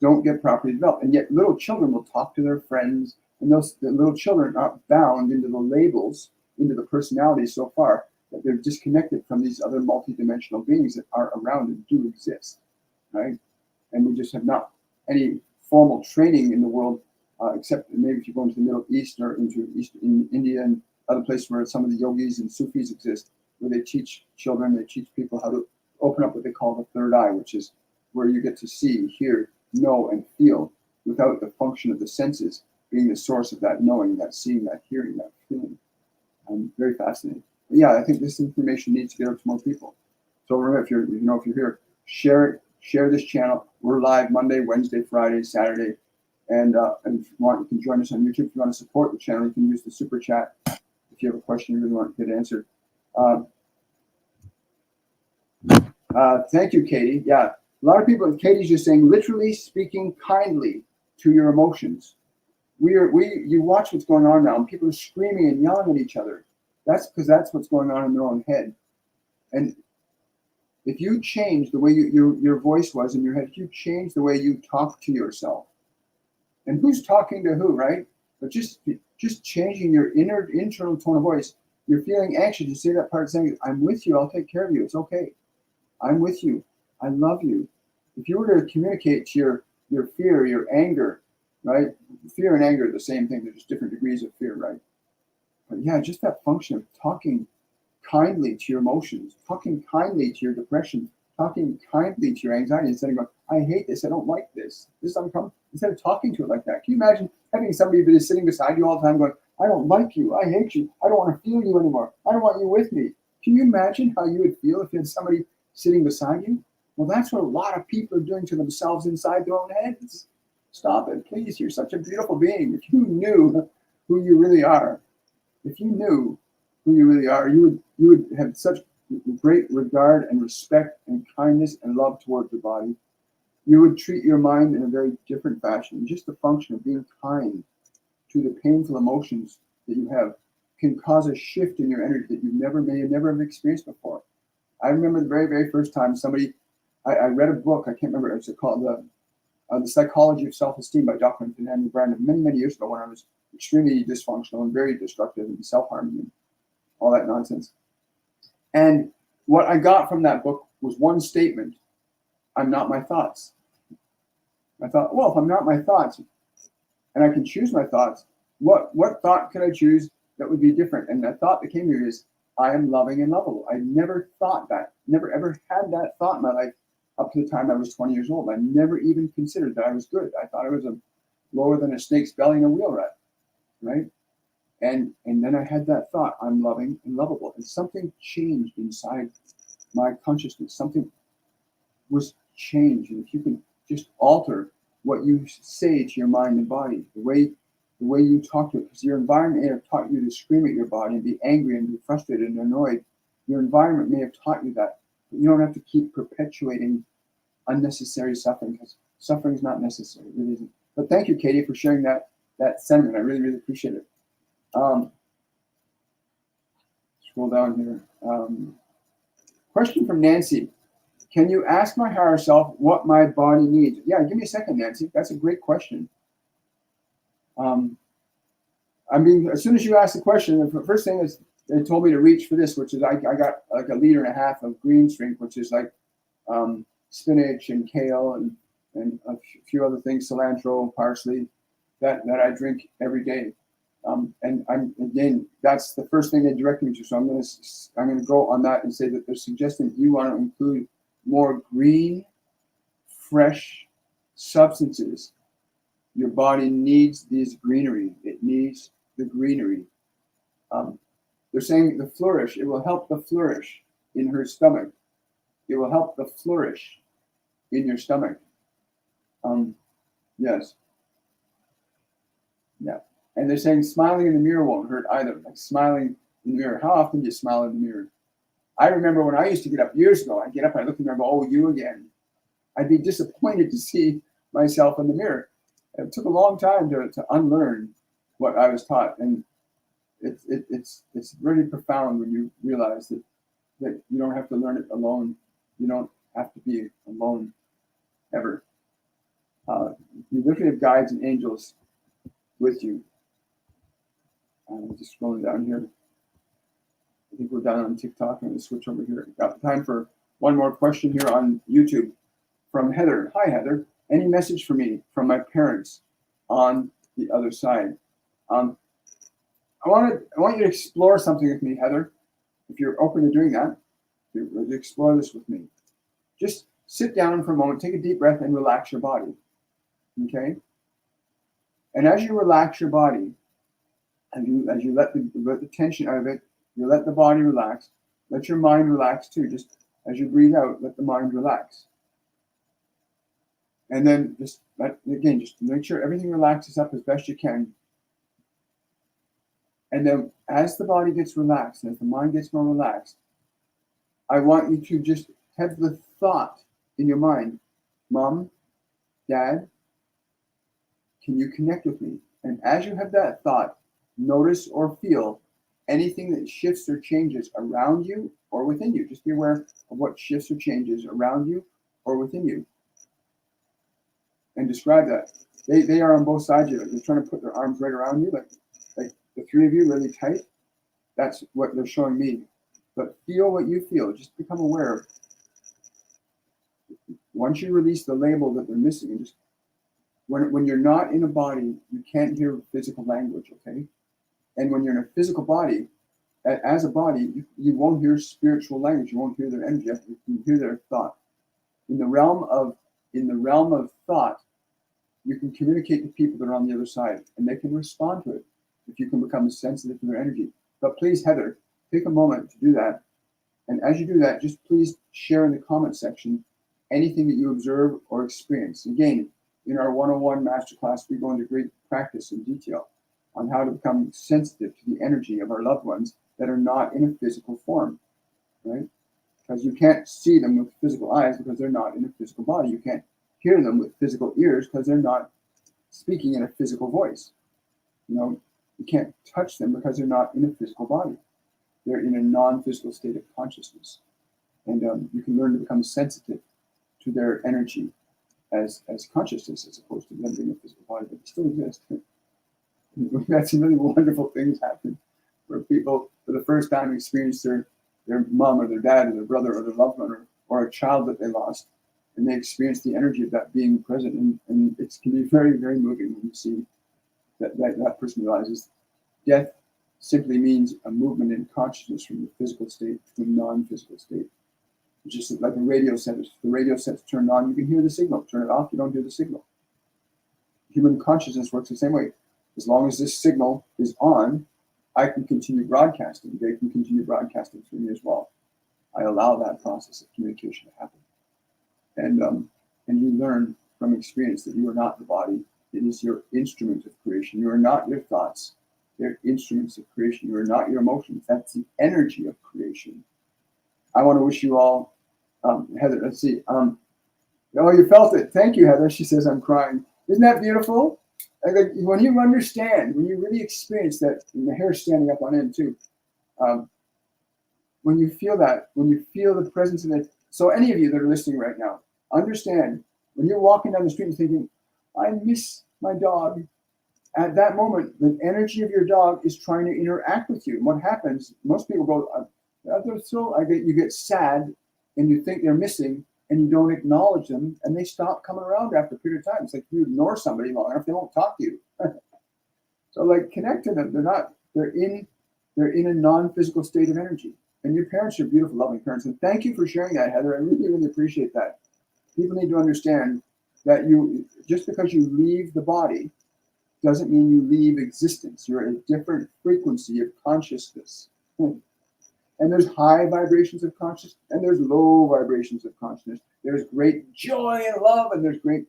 don't get properly developed. And yet little children will talk to their friends, and the little children are bound into the labels, into the personality so far that they're disconnected from these other multidimensional beings that are around and do exist, right? And we just have not any formal training in the world, except maybe if you go into the Middle East or into in India and other places where some of the yogis and Sufis exist, where they teach children, they teach people how to open up what they call the third eye, which is where you get to see, hear, know, and feel without the function of the senses, being the source of that knowing, that seeing, that hearing, that feeling. Very fascinating. But yeah, I think this information needs to get out to more people. So remember, if you're here, share this channel. We're live Monday, Wednesday, Friday, Saturday, and if you want, you can join us on YouTube. If you want to support the channel, you can use the super chat. If you have a question you really want to get answered. Thank you, Katie. Yeah, a lot of people. Katie's just saying, literally speaking kindly to your emotions. You watch what's going on now, and people are screaming and yelling at each other. That's because that's what's going on in their own head. And if you change the way your voice was in your head, if you change the way you talk to yourself, and who's talking to who, right? But just changing your internal tone of voice. You're feeling anxious. You say that part saying, "I'm with you. I'll take care of you. It's okay. I'm with you. I love you." If you were to communicate to your fear, your anger, right? Fear and anger are the same thing. They're just different degrees of fear, right? But yeah, just that function of talking kindly to your emotions, talking kindly to your depression, talking kindly to your anxiety, instead of going, "I hate this. I don't like this. This is uncomfortable." Instead of talking to it like that, can you imagine having somebody that is sitting beside you all the time going, "I don't like you. I hate you. I don't want to feel you anymore. I don't want you with me." Can you imagine how you would feel if you had somebody sitting beside you? Well, that's what a lot of people are doing to themselves inside their own heads. Stop it, please. You're such a beautiful being. If you knew who you really are, you would have such great regard and respect and kindness and love towards your body. You would treat your mind in a very different fashion. Just the function of being kind to the painful emotions that you have can cause a shift in your energy that you may never have experienced before. I remember the very, very first time I read a book. I can't remember. It's called The Psychology of Self-Esteem by Dr. Fernando Brandon many, many years ago when I was extremely dysfunctional and very destructive and self-harming and all that nonsense. And what I got from that book was one statement: "I'm not my thoughts." I thought, well, if I'm not my thoughts and I can choose my thoughts, what thought could I choose that would be different? And the thought that came to me is, I am loving and lovable. I never thought that, never ever had that thought in my life up to the time I was 20 years old. I never even considered that I was good. I thought I was lower than a snake's belly in a wheel rut, right? And then I had that thought, I'm loving and lovable. And something changed inside my consciousness. Something was changed. And if you can just alter what you say to your mind and body, the way you talk to it, because your environment may have taught you to scream at your body and be angry and be frustrated and annoyed. Your environment may have taught you that, but you don't have to keep perpetuating unnecessary suffering, because suffering is not necessary. It really isn't. But thank you, Katie, for sharing that sentiment. I really, really appreciate it. Scroll down here. Question from Nancy. Can you ask my higher self what my body needs? Yeah, give me a second, Nancy. That's a great question. As soon as you ask the question, the first thing is they told me to reach for this, which is I got like 1.5 liters of green drink, which is like spinach and kale and a few other things, cilantro, parsley, that I drink every day. And that's the first thing they directed me to. So I'm going to go on that and say that they're suggesting that you want to include more green, fresh substances. Your body needs this greenery. It needs the greenery. They're saying the flourish. It will help the flourish in her stomach. It will help the flourish in your stomach. Yes. Yeah. And they're saying smiling in the mirror won't hurt either. Like smiling in the mirror. How often do you smile in the mirror? I remember when I used to get up years ago, I'd get up and I look in the mirror and go, "Oh, you again." I'd be disappointed to see myself in the mirror. It took a long time to unlearn what I was taught. And it's really profound when you realize that you don't have to learn it alone. You don't have to be alone ever. You literally have guides and angels with you. Just scrolling down here. I think we're done on TikTok. I'm going to switch over here. Got time for one more question here on YouTube from Heather. Hi, Heather. Any message for me from my parents on the other side? I want you to explore something with me, Heather. If you're open to doing that, to explore this with me. Just sit down for a moment, take a deep breath, and relax your body. Okay? And as you relax your body, as you let the tension out of it, you let the body relax, let your mind relax too. Just as you breathe out, let the mind relax. And then just make sure everything relaxes up as best you can. And then as the body gets relaxed and as the mind gets more relaxed, I want you to just have the thought in your mind, Mom, Dad, can you connect with me? And as you have that thought, notice or feel anything that shifts or changes around you or within you. Just be aware of what shifts or changes around you or within you. And describe that. They are on both sides of you. They're trying to put their arms right around you, like the three of you really tight. That's what they're showing me. But feel what you feel. Just become aware. Once you release the label that they're missing, and just when you're not in a body, you can't hear physical language, okay? And when you're in a physical body, as a body, you won't hear spiritual language. You won't hear their energy. You can hear their thought. In the realm of thought, you can communicate to people that are on the other side, and they can respond to it if you can become sensitive to their energy. But please, Heather, take a moment to do that. And as you do that, just please share in the comment section anything that you observe or experience. Again, in our 101 Masterclass, we go into great practice and detail on how to become sensitive to the energy of our loved ones that are not in a physical form, right? Because you can't see them with physical eyes because they're not in a physical body. You can't hear them with physical ears because they're not speaking in a physical voice. You can't touch them because they're not in a physical body. They're in a non-physical state of consciousness. And you can learn to become sensitive to their energy as consciousness as opposed to them being a physical body, but they still exist. We've had some really wonderful things happen where people for the first time experience their mom or their dad or their brother or their loved one or a child that they lost, and they experience the energy of that being present, and it can be very, very moving when you see that person realizes death simply means a movement in consciousness from the physical state to a non-physical state. It's just like a radio set. If the radio set's turned on, you can hear the signal. Turn it off, you don't hear the signal. Human consciousness works the same way. As long as this signal is on, I can continue broadcasting. They can continue broadcasting through me as well. I allow that process of communication to happen. And you learn from experience that you are not the body. It is your instrument of creation. You are not your thoughts. They're instruments of creation. You are not your emotions. That's the energy of creation. I want to wish you all, Heather, let's see. Oh, you felt it. Thank you, Heather. She says, I'm crying. Isn't that beautiful? Like, when you understand, when you really experience that, and the hair's standing up on end too, when you feel that, when you feel the presence of it. So any of you that are listening right now, understand, when you're walking down the street and thinking, I miss my dog, at that moment, the energy of your dog is trying to interact with you. And what happens, most people go, you get sad and you think they're missing and you don't acknowledge them and they stop coming around after a period of time. It's like you ignore somebody long enough, they won't talk to you. So like connect to them. They're in a non-physical state of energy. And your parents are beautiful, loving parents. And thank you for sharing that, Heather. I really, really appreciate that. People need to understand that just because you leave the body doesn't mean you leave existence. You're at a different frequency of consciousness. And there's high vibrations of consciousness, and there's low vibrations of consciousness. There's great joy and love, and there's great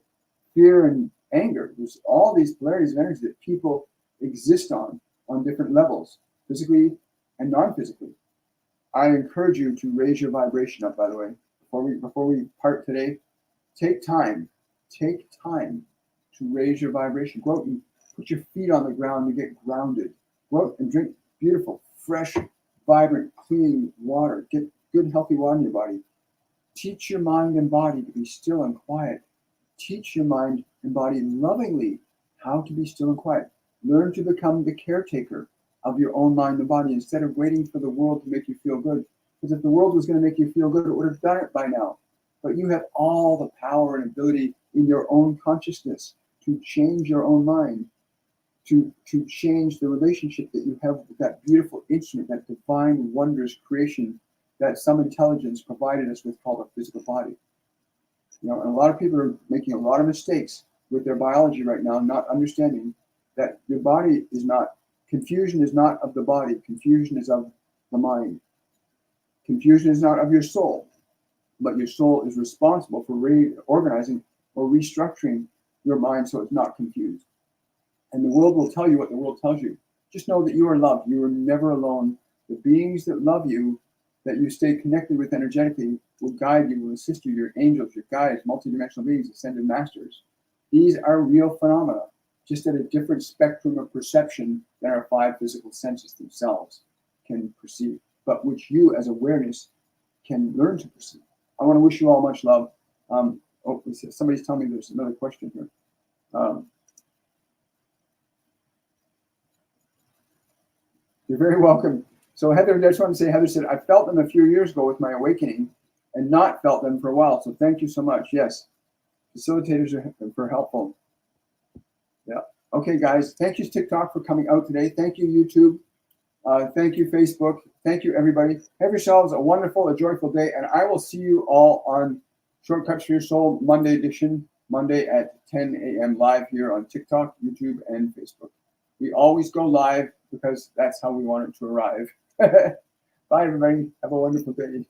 fear and anger. There's all these polarities of energy that people exist on different levels, physically and non-physically. I encourage you to raise your vibration up, by the way. Before we part today, take time to raise your vibration. Go out and put your feet on the ground and get grounded. Go out and drink beautiful, fresh, vibrant, clean water. Get good, healthy water in your body. Teach your mind and body to be still and quiet. Teach your mind and body lovingly how to be still and quiet. Learn to become the caretaker of your own mind and body instead of waiting for the world to make you feel good. Because if the world was going to make you feel good, it would have done it by now. But you have all the power and ability in your own consciousness to change your own mind, to change the relationship that you have with that beautiful instrument, that divine, wondrous creation that some intelligence provided us with called a physical body. And a lot of people are making a lot of mistakes with their biology right now, not understanding that your body is not, confusion is not of the body, confusion is of the mind. Confusion is not of your soul, but your soul is responsible for reorganizing or restructuring your mind so it's not confused. And the world will tell you what the world tells you. Just know that you are loved. You are never alone. The beings that love you, that you stay connected with energetically, will guide you, will assist you, your angels, your guides, multidimensional beings, ascended masters. These are real phenomena, just at a different spectrum of perception than our 5 physical senses themselves can perceive, but which you as awareness can learn to perceive. I want to wish you all much love. Somebody's telling me there's another question here. You're very welcome. So Heather, I just want to say, Heather said, I felt them a few years ago with my awakening and not felt them for a while. So thank you so much. Yes, facilitators are helpful. Yeah. Okay, guys. Thank you, TikTok, for coming out today. Thank you, YouTube. Thank you, Facebook. Thank you, everybody. Have yourselves a wonderful, a joyful day. And I will see you all on Shortcuts for Your Soul Monday edition, Monday at 10 a.m. live here on TikTok, YouTube, and Facebook. We always go live because that's how we want it to arrive. Bye, everybody. Have a wonderful day.